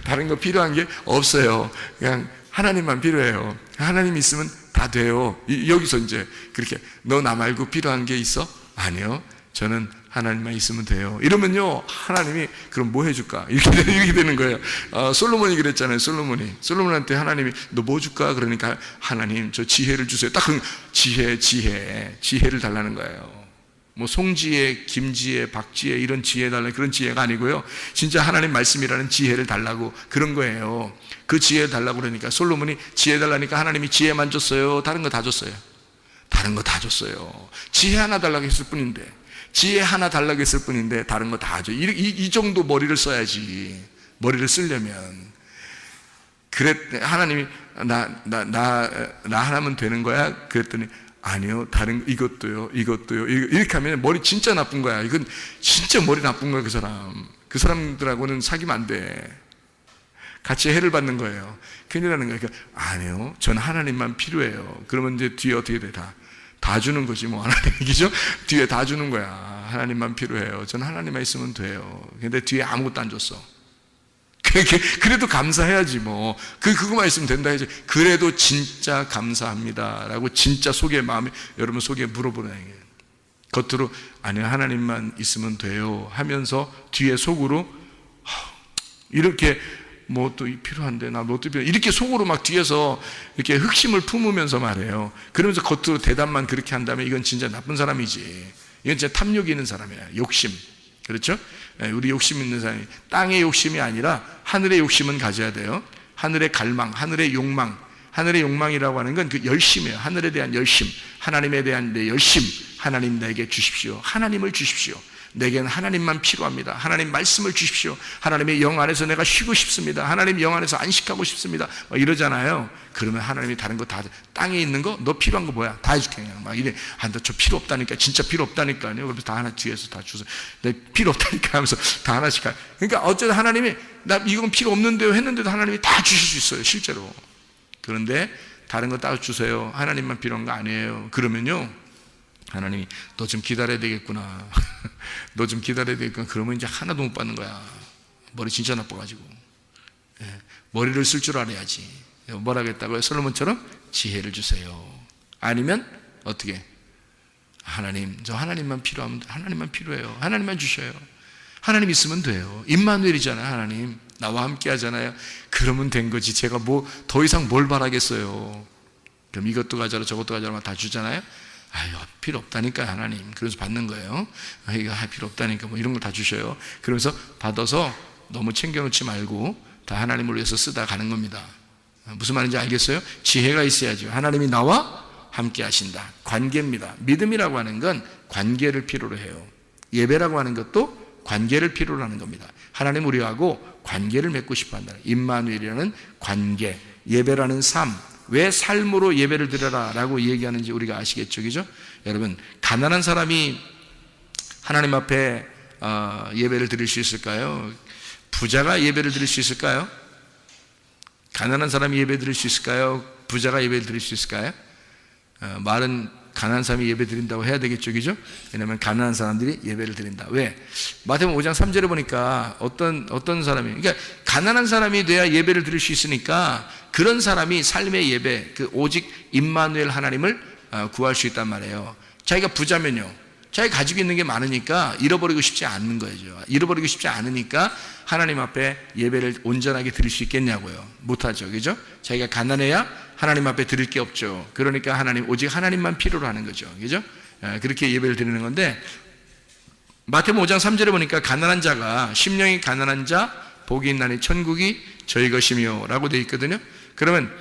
다른 거 필요한 게 없어요. 그냥 하나님만 필요해요. 하나님 있으면 다 돼요. 여기서 이제 그렇게 너 나 말고 필요한 게 있어? 아니요, 저는 하나님만 있으면 돼요. 이러면요, 하나님이 그럼 뭐 해줄까? 이렇게 되는 거예요. 솔로몬이 그랬잖아요. 솔로몬한테 하나님이 너 뭐 줄까? 그러니까 하나님 저 지혜를 주세요. 딱 지혜를 달라는 거예요. 뭐 송지혜, 김지혜, 박지혜 이런 지혜 달라는 그런 지혜가 아니고요. 진짜 하나님 말씀이라는 지혜를 달라고 그런 거예요. 그 지혜 달라고 그러니까 솔로몬이 지혜 달라니까 하나님이 지혜만 줬어요? 다른 거 다 줬어요? 다른 거 다 줬어요. 지혜 하나 달라고 했을 뿐인데, 지혜 하나 달라고 했을 뿐인데 다른 거 다 줘. 이 정도 머리를 써야지. 머리를 쓰려면. 하나님이 나 하나면 되는 거야? 그랬더니 아니요, 다른 이것도요 이렇게 하면 머리 진짜 나쁜 거야. 이건 진짜 머리 나쁜 거야. 그 사람들하고는 사귀면 안 돼. 같이 해를 받는 거예요. 큰일 나는 거예요. 그러니까 아니요, 전 하나님만 필요해요. 그러면 이제 뒤에 어떻게 돼? 다 주는 거지 뭐. 하나님 얘기죠. 뒤에 다 주는 거야. 하나님만 필요해요. 전 하나님만 있으면 돼요. 근데 뒤에 아무것도 안 줬어. 그래도 감사해야지 뭐. 그거만 있으면 된다 해야지. 그래도 진짜 감사합니다 라고 진짜 속에 마음에, 여러분 속에 물어보는 얘기예요. 겉으로 아니 하나님만 있으면 돼요 하면서 뒤에 속으로 이렇게 뭐 또 필요한데 나 뭐 또 필요해 이렇게 속으로 막 뒤에서 이렇게 흑심을 품으면서 말해요. 그러면서 겉으로 대답만 그렇게 한다면 이건 진짜 나쁜 사람이지. 이건 진짜 탐욕이 있는 사람이야. 욕심. 그렇죠? 우리 욕심 있는 사람이 땅의 욕심이 아니라 하늘의 욕심은 가져야 돼요. 하늘의 갈망, 하늘의 욕망. 하늘의 욕망이라고 하는 건 그 열심이에요. 하늘에 대한 열심, 하나님에 대한 내 열심. 하나님 내게 주십시오. 하나님을 주십시오. 내게는 하나님만 필요합니다. 하나님 말씀을 주십시오. 하나님의 영 안에서 내가 쉬고 싶습니다. 하나님 영 안에서 안식하고 싶습니다. 막 이러잖아요. 그러면 하나님이 다른 거 다, 땅에 있는 거, 너 필요한 거 뭐야? 다 해줄게. 그냥 막 이래. 너 저 필요 없다니까. 진짜 필요 없다니까요. 그래서 다 하나 뒤에서 다 주세요. 내 필요 없다니까 하면서 다 하나씩 가. 그러니까 어쨌든 하나님이 나 이건 필요 없는데요 했는데도 하나님이 다 주실 수 있어요. 실제로. 그런데 다른 거 다 주세요. 하나님만 필요한 거 아니에요. 그러면요, 하나님이 너 좀 기다려야 되겠구나. 너 좀 기다려야 되겠구나. 그러면 이제 하나도 못 받는 거야. 머리 진짜 나빠가지고. 머리를 쓸 줄 알아야지. 뭐라 하겠다고요? 솔로몬처럼 지혜를 주세요. 아니면 어떻게? 하나님, 저 하나님만 필요하면 하나님만 필요해요. 하나님만 주셔요. 하나님 있으면 돼요. 임마누엘이잖아요. 하나님 나와 함께 하잖아요. 그러면 된 거지. 제가 뭐 더 이상 뭘 바라겠어요. 그럼 이것도 가져라 저것도 가져라 다 주잖아요. 아유, 필요 없다니까 하나님. 그래서 받는 거예요. 이거 필요 없다니까 뭐 이런 걸 다 주셔요. 그러면서 받아서 너무 챙겨놓지 말고 다 하나님을 위해서 쓰다 가는 겁니다. 무슨 말인지 알겠어요? 지혜가 있어야죠. 하나님이 나와 함께 하신다. 관계입니다. 믿음이라고 하는 건 관계를 필요로 해요. 예배라고 하는 것도 관계를 필요로 하는 겁니다. 하나님 우리하고 관계를 맺고 싶어 한다. 임마누엘이라는 관계, 예배라는 삶. 왜 삶으로 예배를 드려라 라고 얘기하는지 우리가 아시겠죠? 그죠? 여러분, 가난한 사람이 하나님 앞에 예배를 드릴 수 있을까요? 부자가 예배를 드릴 수 있을까요? 가난한 사람이 예배 드릴 수 있을까요? 부자가 예배 드릴 수 있을까요? 말은 가난한 사람이 예배 드린다고 해야 되겠죠, 그죠? 왜냐하면 가난한 사람들이 예배를 드린다. 왜? 마태복음 5장 3절에 보니까 어떤 사람이, 그러니까 가난한 사람이 돼야 예배를 드릴 수 있으니까 그런 사람이 삶의 예배, 그 오직 임마누엘 하나님을 구할 수 있단 말이에요. 자기가 부자면요, 자기가 가지고 있는 게 많으니까 잃어버리고 싶지 않는 거죠. 잃어버리고 싶지 않으니까 하나님 앞에 예배를 온전하게 드릴 수 있겠냐고요. 못하죠, 그죠? 자기가 가난해야 하나님 앞에 드릴 게 없죠. 그러니까 오직 하나님만 필요로 하는 거죠, 그죠? 그렇게 예배를 드리는 건데, 마태복음 5장 3절에 보니까 가난한 자가, 심령이 가난한 자 복이 있나니 천국이 저희 것이며 라고 되어 있거든요. 그러면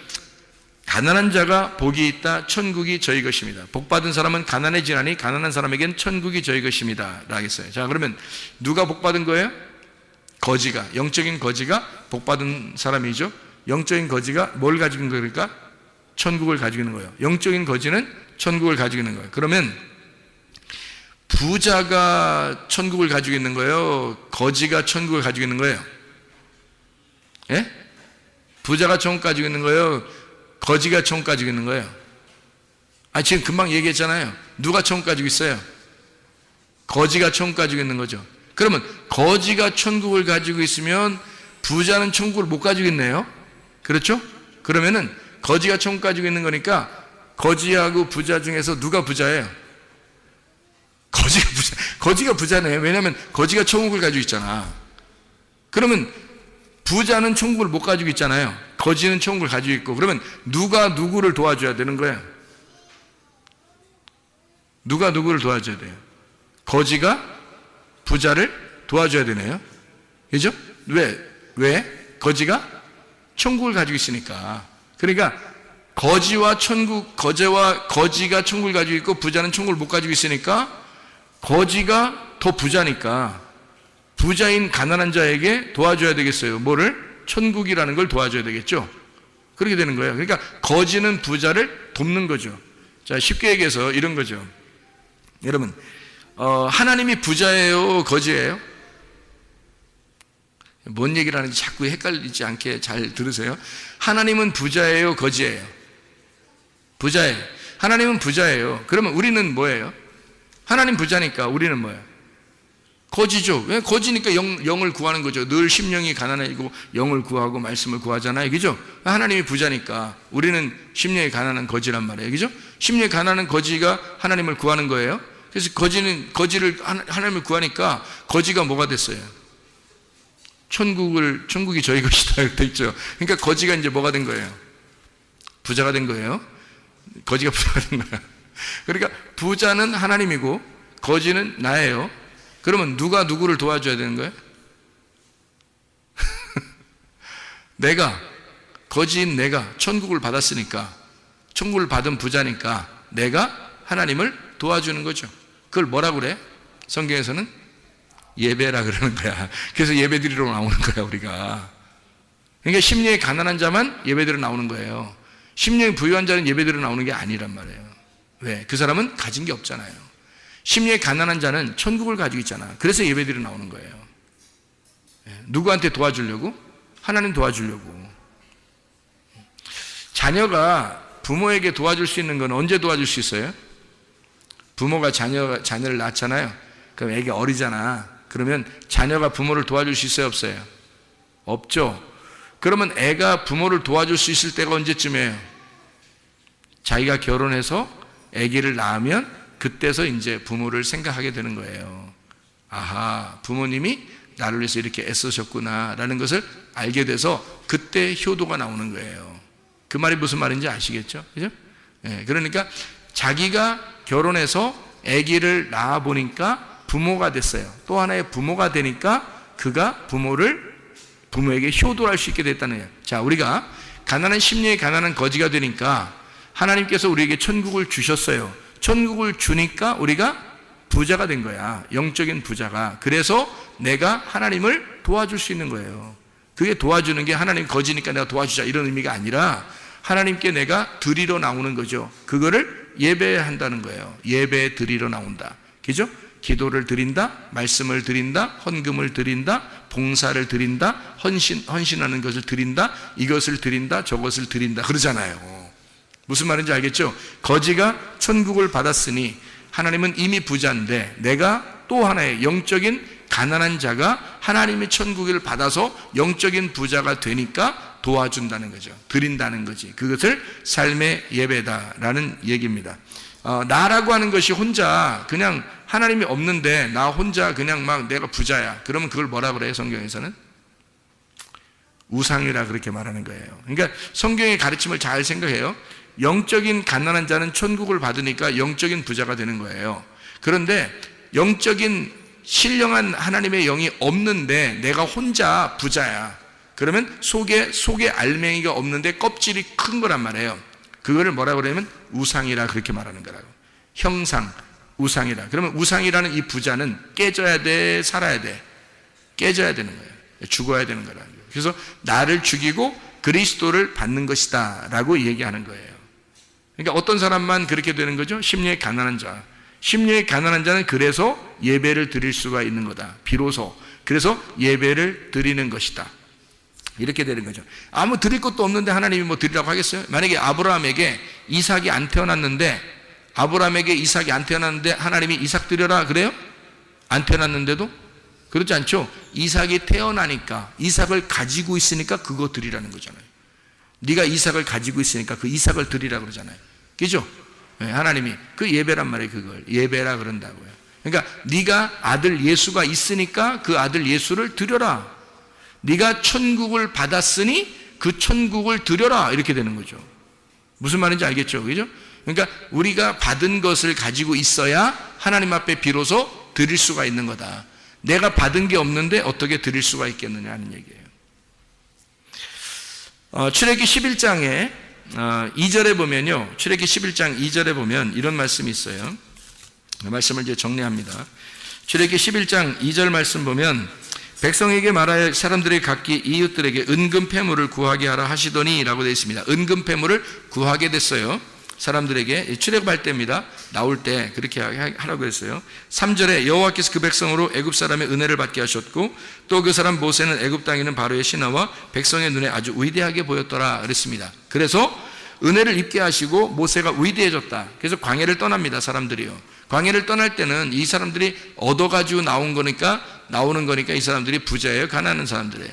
가난한 자가 복이 있다, 천국이 저희 것입니다. 복받은 사람은 가난해지나니 가난한 사람에겐 천국이 저희 것입니다 라고 했어요. 자, 그러면 누가 복받은 거예요? 거지가, 영적인 거지가 복받은 사람이죠. 영적인 거지가 뭘 가지고 있는 겁니까? 천국을 가지고 있는 거예요. 영적인 거지는 천국을 가지고 있는 거예요. 그러면 부자가 천국을 가지고 있는 거예요? 거지가 천국을 가지고 있는 거예요? 예? 부자가 천국 가지고 있는 거예요? 거지가 천국 가지고 있는 거예요? 지금 금방 얘기했잖아요. 누가 천국 가지고 있어요? 거지가 천국 가지고 있는 거죠. 그러면 거지가 천국을 가지고 있으면 부자는 천국을 못 가지고 있네요. 그렇죠? 그러면은 거지가 천국 가지고 있는 거니까 거지하고 부자 중에서 누가 부자예요? 거지가 부자네. 왜냐하면 거지가 천국을 가지고 있잖아. 그러면 부자는 천국을 못 가지고 있잖아요. 거지는 천국을 가지고 있고. 그러면 누가 누구를 도와줘야 되는 거예요? 누가 누구를 도와줘야 돼요? 거지가 부자를 도와줘야 되네요. 그죠? 왜? 거지가 천국을 가지고 있으니까. 그러니까 거지가 천국을 가지고 있고 부자는 천국을 못 가지고 있으니까 거지가 더 부자니까 부자인 가난한 자에게 도와줘야 되겠어요. 뭐를? 천국이라는 걸 도와줘야 되겠죠. 그렇게 되는 거예요. 그러니까 거지는 부자를 돕는 거죠. 자, 쉽게 얘기해서 이런 거죠. 여러분, 하나님이 부자예요, 거지예요? 뭔 얘기를 하는지 자꾸 헷갈리지 않게 잘 들으세요. 하나님은 부자예요, 거지예요? 부자예요. 하나님은 부자예요. 그러면 우리는 뭐예요? 하나님 부자니까 우리는 뭐예요? 거지죠. 왜? 거지니까 영을 구하는 거죠. 늘 심령이 가난해지고 영을 구하고 말씀을 구하잖아요. 그죠? 하나님이 부자니까 우리는 심령이 가난한 거지란 말이에요. 그죠? 심령이 가난한 거지가 하나님을 구하는 거예요. 그래서 거지를 하나님을 구하니까 거지가 뭐가 됐어요? 천국이 저희 것이다 이렇게 있죠. 그러니까 거지가 이제 뭐가 된 거예요? 부자가 된 거예요. 거지가 부자가 된 거예요. 그러니까 부자는 하나님이고 거지는 나예요. 그러면 누가 누구를 도와줘야 되는 거예요? 거지인 내가 천국을 받았으니까, 천국을 받은 부자니까 내가 하나님을 도와주는 거죠. 그걸 뭐라고 그래? 성경에서는 예배라 그러는 거야. 그래서 예배 드리러 나오는 거야, 우리가. 그러니까 심령이 가난한 자만 예배 드리러 나오는 거예요. 심령이 부유한 자는 예배 드리러 나오는 게 아니란 말이에요. 왜? 그 사람은 가진 게 없잖아요. 심령이 가난한 자는 천국을 가지고 있잖아. 그래서 예배 드리러 나오는 거예요. 누구한테 도와주려고? 하나님 도와주려고. 자녀가 부모에게 도와줄 수 있는 건 언제 도와줄 수 있어요? 부모가 자녀를 낳잖아요. 그럼 애기 어리잖아. 그러면 자녀가 부모를 도와줄 수 있어요, 없어요? 없죠. 그러면 애가 부모를 도와줄 수 있을 때가 언제쯤이에요? 자기가 결혼해서 애기를 낳으면 그때서 이제 부모를 생각하게 되는 거예요. 아하, 부모님이 나를 위해서 이렇게 애쓰셨구나 라는 것을 알게 돼서 그때 효도가 나오는 거예요. 그 말이 무슨 말인지 아시겠죠? 그죠? 그러니까 자기가 결혼해서 아기를 낳아 보니까 부모가 됐어요. 또 하나의 부모가 되니까 그가 부모에게 효도할 수 있게 됐다는 거예요. 자, 우리가 가난한 심령이 가난한 거지가 되니까 하나님께서 우리에게 천국을 주셨어요. 천국을 주니까 우리가 부자가 된 거야. 영적인 부자가. 그래서 내가 하나님을 도와줄 수 있는 거예요. 그게 도와주는 게 하나님 거지니까 내가 도와주자 이런 의미가 아니라 하나님께 내가 드리러 나오는 거죠. 그거를 예배한다는 거예요. 예배 드리러 나온다. 그죠? 기도를 드린다, 말씀을 드린다, 헌금을 드린다, 봉사를 드린다, 헌신하는 것을 드린다, 이것을 드린다, 저것을 드린다 그러잖아요. 무슨 말인지 알겠죠? 거지가 천국을 받았으니 하나님은 이미 부자인데 내가 또 하나의 영적인 가난한 자가 하나님의 천국을 받아서 영적인 부자가 되니까 도와준다는 거죠. 드린다는 거지. 그것을 삶의 예배다라는 얘기입니다. 나라고 하는 것이 혼자 그냥 하나님이 없는데 나 혼자 그냥 막 내가 부자야. 그러면 그걸 뭐라 그래요? 성경에서는? 우상이라 그렇게 말하는 거예요. 그러니까 성경의 가르침을 잘 생각해요. 영적인 가난한 자는 천국을 받으니까 영적인 부자가 되는 거예요. 그런데 영적인 신령한 하나님의 영이 없는데 내가 혼자 부자야. 그러면 속에 알맹이가 없는데 껍질이 큰 거란 말이에요. 그거를 뭐라 그러냐면 우상이라 그렇게 말하는 거라고. 형상, 우상이라. 그러면 우상이라는 이 부자는 깨져야 돼, 살아야 돼? 깨져야 되는 거예요. 죽어야 되는 거라고. 그래서 나를 죽이고 그리스도를 받는 것이다 라고 얘기하는 거예요. 그러니까 어떤 사람만 그렇게 되는 거죠? 심령이 가난한 자. 심령이 가난한 자는 그래서 예배를 드릴 수가 있는 거다. 비로소. 그래서 예배를 드리는 것이다. 이렇게 되는 거죠. 아무 드릴 것도 없는데 하나님이 뭐 드리라고 하겠어요? 만약에 아브라함에게 이삭이 안 태어났는데 하나님이 이삭 드려라 그래요? 안 태어났는데도? 그렇지 않죠? 이삭이 태어나니까, 이삭을 가지고 있으니까 그거 드리라는 거잖아요. 네가 이삭을 가지고 있으니까 그 이삭을 드리라 그러잖아요. 그죠? 네, 하나님이 그 예배란 말이에요. 그걸 예배라 그런다고요. 그러니까 네가 아들 예수가 있으니까 그 아들 예수를 드려라. 네가 천국을 받았으니 그 천국을 드려라. 이렇게 되는 거죠. 무슨 말인지 알겠죠? 그죠? 그러니까 우리가 받은 것을 가지고 있어야 하나님 앞에 비로소 드릴 수가 있는 거다. 내가 받은 게 없는데 어떻게 드릴 수가 있겠느냐 하는 얘기예요. 출애굽기 11장에 2절에 보면요. 출애굽기 11장 2절에 보면 이런 말씀이 있어요. 그 말씀을 이제 정리합니다. 출애굽기 11장 2절 말씀 보면 백성에게 말하여 사람들이 각기 이웃들에게 은금 패물을 구하게 하라 하시더니 라고 되어 있습니다. 은금 패물을 구하게 됐어요. 사람들에게 출애굽할 때입니다. 나올 때 그렇게 하라고 했어요. 3절에 여호와께서 그 백성으로 애굽 사람의 은혜를 받게 하셨고 또 그 사람 모세는 애굽 땅에 있는 바로의 신하와 백성의 눈에 아주 위대하게 보였더라 그랬습니다. 그래서 은혜를 입게 하시고 모세가 위대해졌다. 그래서 광야를 떠납니다. 사람들이요. 광야를 떠날 때는 이 사람들이 얻어가지고 나오는 거니까 이 사람들이 부자예요? 가난한 사람들이에요?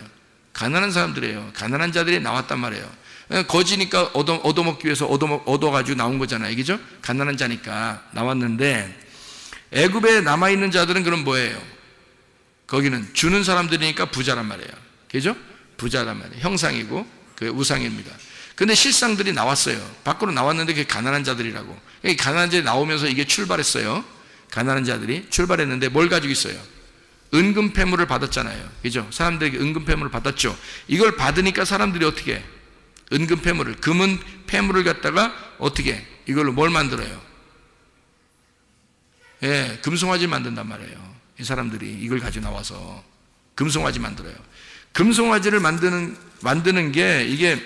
가난한 사람들이에요. 가난한 자들이 나왔단 말이에요. 거지니까 얻어먹기 위해서 얻어가지고 나온 거잖아요. 그죠? 가난한 자니까 나왔는데 애굽에 남아있는 자들은 그럼 뭐예요? 거기는 주는 사람들이니까 부자란 말이에요. 그죠? 부자란 말이에요. 형상이고 그 우상입니다. 근데 실상들이 나왔어요. 밖으로 나왔는데 그게 가난한 자들이라고. 가난한 자들이 나오면서 이게 출발했어요. 가난한 자들이 출발했는데 뭘 가지고 있어요? 은금 패물을 받았잖아요. 그죠? 사람들에게 은금 패물을 받았죠. 이걸 받으니까 사람들이 어떻게 해? 은금 패물을, 금은 패물을 갖다가 어떻게 이걸로 뭘 만들어요? 예, 금송아지 만든단 말이에요. 이 사람들이 이걸 가지고 나와서 금송아지 만들어요. 금송아지를 만드는 게 이게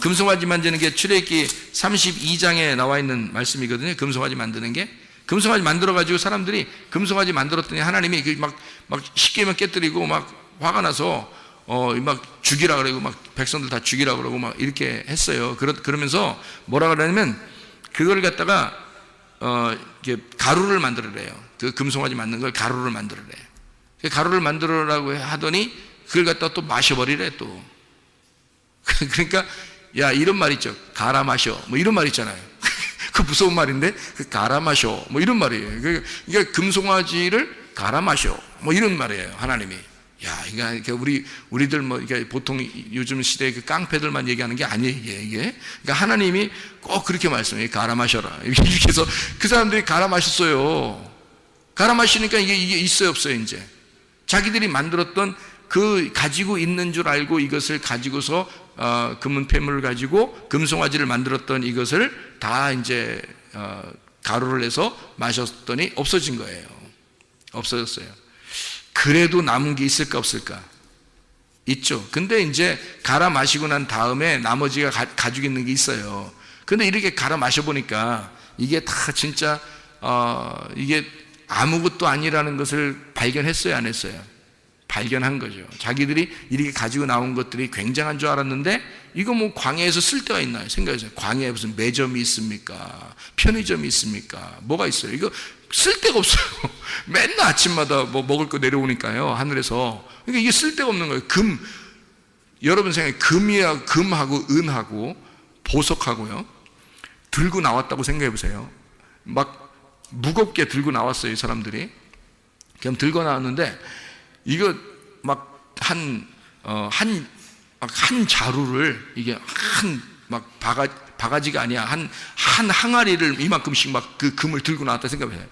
금송아지 만드는 게 출애굽기 32장에 나와 있는 말씀이거든요. 금송아지 만드는 게 금송아지 만들어 가지고 사람들이 금송아지 만들었더니 하나님이 막 쉽게만 깨뜨리고 막 화가 나서 막 죽이라 그러고 막 백성들 다 죽이라 그러고 막 이렇게 했어요. 그러면서 뭐라 그러냐면 그걸 갖다가 이렇게 가루를 만들어래요. 그 금송아지 만든 걸 가루를 만들어래요. 그 가루를 만들어라고 하더니 그걸 갖다가 또 마셔버리래 또. 그러니까 야 이런 말 있죠. 갈아 마셔. 뭐 이런 말 있잖아요. 그 무서운 말인데 그 갈아 마셔. 뭐 이런 말이에요. 그러니까 금송아지를 갈아 마셔. 뭐 이런 말이에요. 하나님이. 야, 그러니까 우리들 뭐, 그러니까 보통 요즘 시대의 그 깡패들만 얘기하는 게 아니에요, 이게. 그러니까 하나님이 꼭 그렇게 말씀해요. 갈아 마셔라. 이렇게 해서 그 사람들이 갈아 마셨어요. 갈아 마시니까 이게 있어요, 없어요, 이제. 자기들이 만들었던 그 가지고 있는 줄 알고 이것을 가지고서, 금은 패물을 가지고 금송아지를 만들었던 이것을 다 이제, 가루를 해서 마셨더니 없어진 거예요. 없어졌어요. 그래도 남은 게 있을까 없을까? 있죠. 근데 이제 갈아 마시고 난 다음에 나머지가 가지고 있는 게 있어요. 근데 이렇게 갈아 마셔보니까 이게 다 진짜 이게 아무것도 아니라는 것을 발견했어요, 안 했어요? 발견한 거죠. 자기들이 이렇게 가지고 나온 것들이 굉장한 줄 알았는데 이거 뭐 광야에서 쓸 데가 있나요? 생각해보세요. 광야에 무슨 매점이 있습니까? 편의점이 있습니까? 뭐가 있어요? 이거 쓸 데가 없어요. 맨날 아침마다 뭐 먹을 거 내려오니까요, 하늘에서. 그러니까 이게 쓸 데가 없는 거예요. 여러분 생각해, 금하고 은하고 보석하고요, 들고 나왔다고 생각해 보세요. 막 무겁게 들고 나왔어요, 이 사람들이. 그럼 들고 나왔는데, 이거 막 한 자루를 이게 막 바가지가 아니야. 한 항아리를 이만큼씩 막 그 금을 들고 나왔다 생각해요.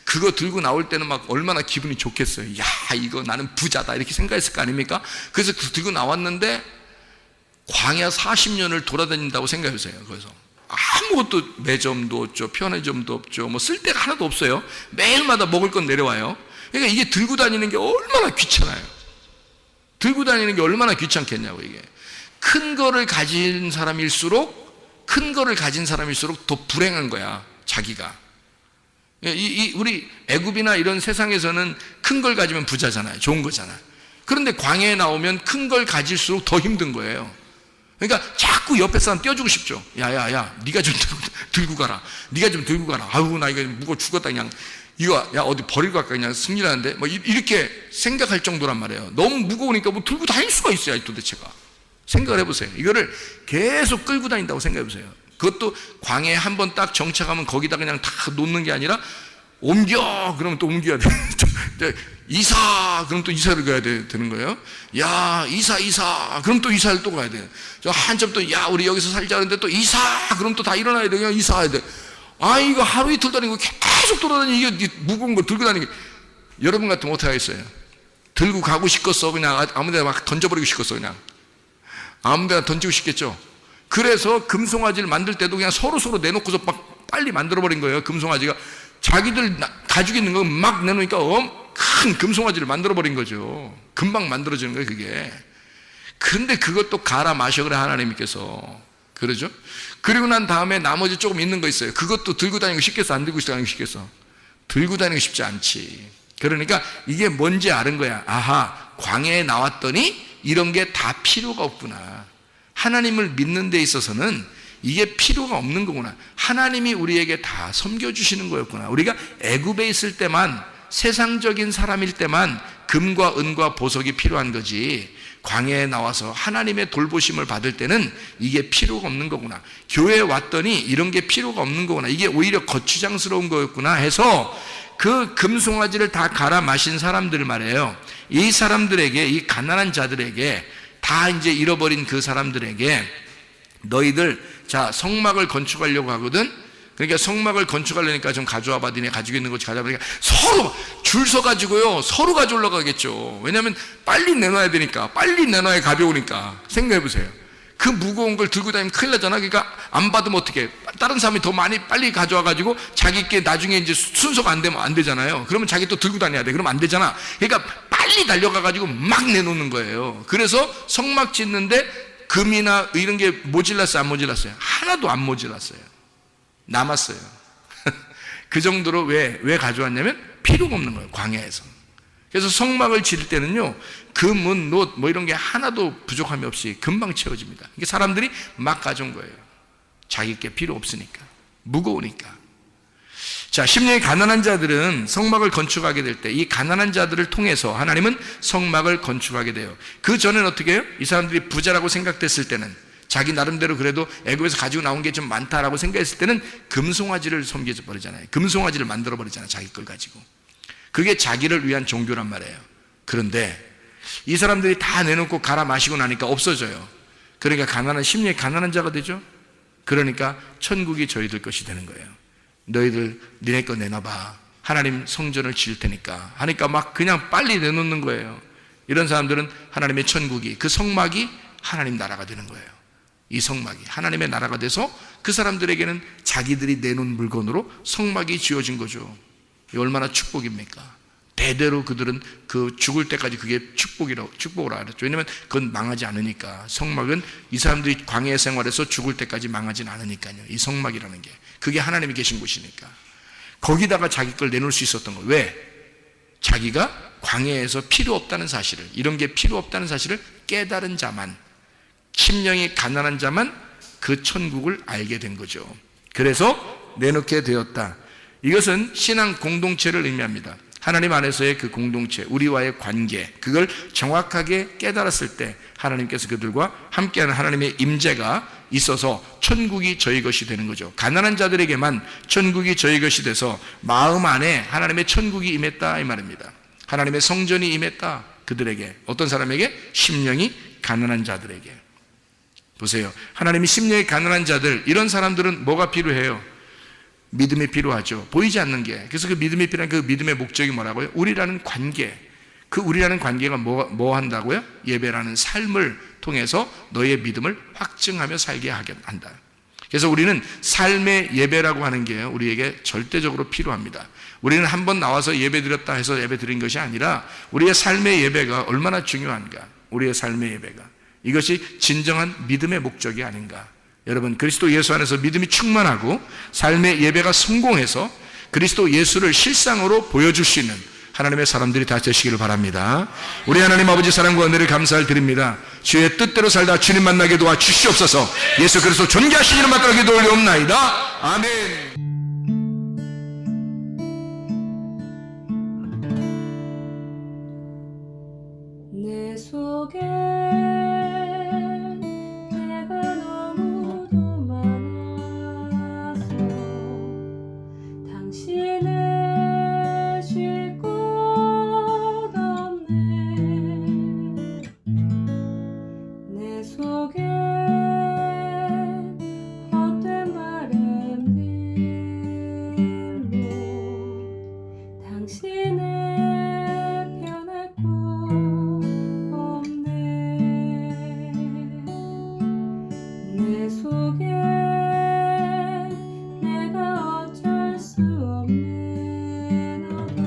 그거 들고 나올 때는 막 얼마나 기분이 좋겠어요. 야, 이거 나는 부자다. 이렇게 생각했을 거 아닙니까? 그래서 들고 나왔는데 광야 40년을 돌아다닌다고 생각해보세요. 그래서 아무것도 매점도 없죠. 편의점도 없죠. 뭐 쓸 데가 하나도 없어요. 매일마다 먹을 건 내려와요. 그러니까 이게 들고 다니는 게 얼마나 귀찮아요. 들고 다니는 게 얼마나 귀찮겠냐고. 이게 큰 거를 가진 사람일수록 큰 거를 가진 사람일수록 더 불행한 거야, 자기가. 우리 애굽이나 이런 세상에서는 큰 걸 가지면 부자잖아요. 좋은 거잖아요. 그런데 광야에 나오면 큰 걸 가질수록 더 힘든 거예요. 그러니까 자꾸 옆에 사람 떼어주고 싶죠. 야야야, 네가 좀 들고 가라. 네가 좀 들고 가라. 아유, 나 이거 무거워 죽었다. 그냥 이거 야 어디 버리고 갈까 그냥 승리하는데 뭐 이렇게 생각할 정도란 말이에요. 너무 무거우니까 뭐 들고 다닐 수가 있어요, 도대체가. 생각을 해보세요. 이거를 계속 끌고 다닌다고 생각해보세요. 그것도 광야에 한번 딱 정착하면 거기다 그냥 다 놓는 게 아니라 옮겨 그러면 또 옮겨야 돼. 이사 그럼 또 이사를 가야 되는 거예요. 야 이사 그럼 또 이사를 또 가야 돼. 저 한참 또 야 우리 여기서 살자 하는데 또 이사 그럼 또 다 일어나야 돼. 그냥 이사해야 돼. 아 이거 하루 이틀 다니고 계속 돌아다니고 이게 무거운 거 들고 다니고. 여러분 같으면 어떻게 하겠어요? 들고 가고 싶겠어. 그냥 아무데나 막 던져버리고 싶겠어. 그냥 아무데나 던지고 싶겠죠. 그래서 금송아지를 만들 때도 그냥 서로 내놓고서 막 빨리 만들어버린 거예요. 금송아지가 자기들 가지고 있는 거 막 내놓으니까 큰 금송아지를 만들어버린 거죠. 금방 만들어지는 거예요, 그게. 근데 그것도 갈아 마셔 그래, 하나님께서. 그러죠? 그리고 난 다음에 나머지 조금 있는 거 있어요. 그것도 들고 다니고 싶겠어? 안 들고 다니고 싶겠어? 들고 다니고 싶지 않지. 그러니까 이게 뭔지 아는 거야. 아하, 광야에 나왔더니 이런 게 다 필요가 없구나. 하나님을 믿는 데 있어서는 이게 필요가 없는 거구나. 하나님이 우리에게 다 섬겨주시는 거였구나. 우리가 애굽에 있을 때만, 세상적인 사람일 때만 금과 은과 보석이 필요한 거지, 광야에 나와서 하나님의 돌보심을 받을 때는 이게 필요가 없는 거구나. 교회에 왔더니 이런 게 필요가 없는 거구나. 이게 오히려 거추장스러운 거였구나 해서 그 금송아지를 다 갈아 마신 사람들 말이에요. 이 사람들에게, 이 가난한 자들에게, 다 이제 잃어버린 그 사람들에게 너희들 자 성막을 건축하려고 하거든. 그러니까 성막을 건축하려니까 좀 가져와봐. 니네 가지고 있는 거 가져와봐. 그러니까 서로 줄 서 가지고요, 서로 가져오려 가겠죠. 왜냐하면 빨리 내놔야 되니까, 빨리 내놔야 가벼우니까. 생각해 보세요. 그 무거운 걸 들고 다니면 큰일 나잖아. 그러니까 안 받으면 어떻게? 다른 사람이 더 많이 빨리 가져와 가지고 자기께 나중에 이제 순서가 안 되면 안 되잖아요. 그러면 자기 또 들고 다녀야 돼. 그러면 안 되잖아. 그러니까 빨리 달려가 가지고 막 내놓는 거예요. 그래서 성막 짓는데 금이나 이런 게 모질랐어요, 안 모질랐어요? 하나도 안 모질랐어요. 남았어요. 그 정도로 왜 가져왔냐면 필요가 없는 거예요, 광야에서. 그래서 성막을 지을 때는요, 금은 놋 뭐 이런 게 하나도 부족함이 없이 금방 채워집니다. 이게 사람들이 막 가져온 거예요. 자기께 필요 없으니까, 무거우니까. 자, 심령이 가난한 자들은 성막을 건축하게 될 때 이 가난한 자들을 통해서 하나님은 성막을 건축하게 돼요. 그 전에는 어떻게 해요? 이 사람들이 부자라고 생각됐을 때는, 자기 나름대로 그래도 애굽에서 가지고 나온 게 좀 많다라고 생각했을 때는 금송아지를 섬겨 버리잖아요. 금송아지를 만들어 버리잖아요, 자기 걸 가지고. 그게 자기를 위한 종교란 말이에요. 그런데 이 사람들이 다 내놓고 갈아 마시고 나니까 없어져요. 그러니까 심령이 가난한 자가 되죠. 그러니까 천국이 저희들 것이 되는 거예요. 너희들 니네 거 내놔봐. 하나님 성전을 지을 테니까 하니까 막 그냥 빨리 내놓는 거예요. 이런 사람들은 하나님의 천국이, 그 성막이 하나님 나라가 되는 거예요. 이 성막이 하나님의 나라가 돼서 그 사람들에게는 자기들이 내놓은 물건으로 성막이 지어진 거죠. 이 얼마나 축복입니까? 대대로 그들은 그 죽을 때까지 그게 축복으로 알았죠. 왜냐하면 그건 망하지 않으니까. 성막은 이 사람들이 광야 생활에서 죽을 때까지 망하진 않으니까요. 이 성막이라는 게 그게 하나님이 계신 곳이니까. 거기다가 자기 걸 내놓을 수 있었던 거예요. 왜? 자기가 광야에서 필요 없다는 사실을, 이런 게 필요 없다는 사실을 깨달은 자만, 심령이 가난한 자만 그 천국을 알게 된 거죠. 그래서 내놓게 되었다. 이것은 신앙 공동체를 의미합니다. 하나님 안에서의 그 공동체, 우리와의 관계, 그걸 정확하게 깨달았을 때 하나님께서 그들과 함께하는 하나님의 임재가 있어서 천국이 저희 것이 되는 거죠. 가난한 자들에게만 천국이 저희 것이 돼서 마음 안에 하나님의 천국이 임했다 이 말입니다. 하나님의 성전이 임했다. 그들에게, 어떤 사람에게? 심령이 가난한 자들에게. 보세요. 하나님이 심령이 가난한 자들, 이런 사람들은 뭐가 필요해요? 믿음이 필요하죠. 보이지 않는 게. 그래서 그 믿음이 필요한 그 믿음의 목적이 뭐라고요? 우리라는 관계. 그 우리라는 관계가 뭐 한다고요? 예배라는 삶을 통해서 너의 믿음을 확증하며 살게 하게 한다. 그래서 우리는 삶의 예배라고 하는 게 우리에게 절대적으로 필요합니다. 우리는 한번 나와서 예배 드렸다 해서 예배 드린 것이 아니라 우리의 삶의 예배가 얼마나 중요한가. 우리의 삶의 예배가. 이것이 진정한 믿음의 목적이 아닌가. 여러분, 그리스도 예수 안에서 믿음이 충만하고 삶의 예배가 성공해서 그리스도 예수를 실상으로 보여줄 수 있는 하나님의 사람들이 다 되시기를 바랍니다. 우리 하나님 아버지 사랑과 은혜를 감사를 드립니다. 주의 뜻대로 살다 주님 만나게 도와 주시옵소서. 예수 그리스도 존귀하시기를 맡들어 기도 올리옵나이다. 아멘. 내 속에 내가 너무도 많아서 당신을 쉴 곳 없네. 내 속에 헛된 바램들로 당신을 변할 곳 없네. 내 속에 내가 어쩔 수 없는 어둠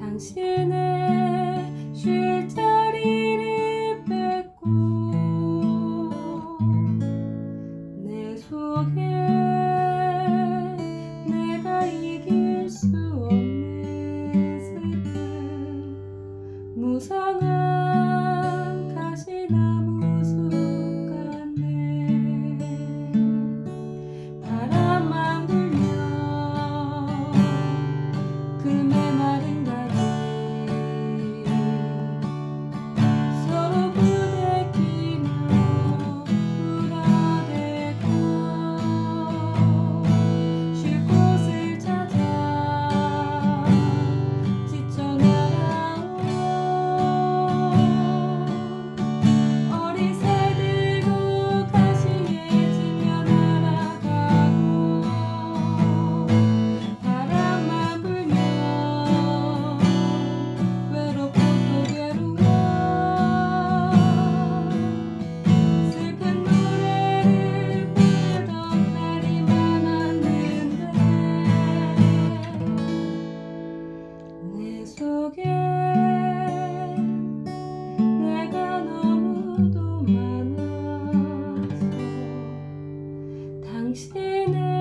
당신의 쉴 자리를 뺏고 내 속에 내가 이길 수 없는 슬픔 무성한 가시나무 숲 같네. 바람만 불면 그 메마른 가지 서로 부대끼며 울어대고 쉴 곳을 찾아 지쳐 날아온 어리새들도 가시에 지며 날아가고 바람만 불면 외롭고 또 괴로워 슬픈 노래를 부르던 날이 많았는데 내 속에 내가 너무도 많아서 당신을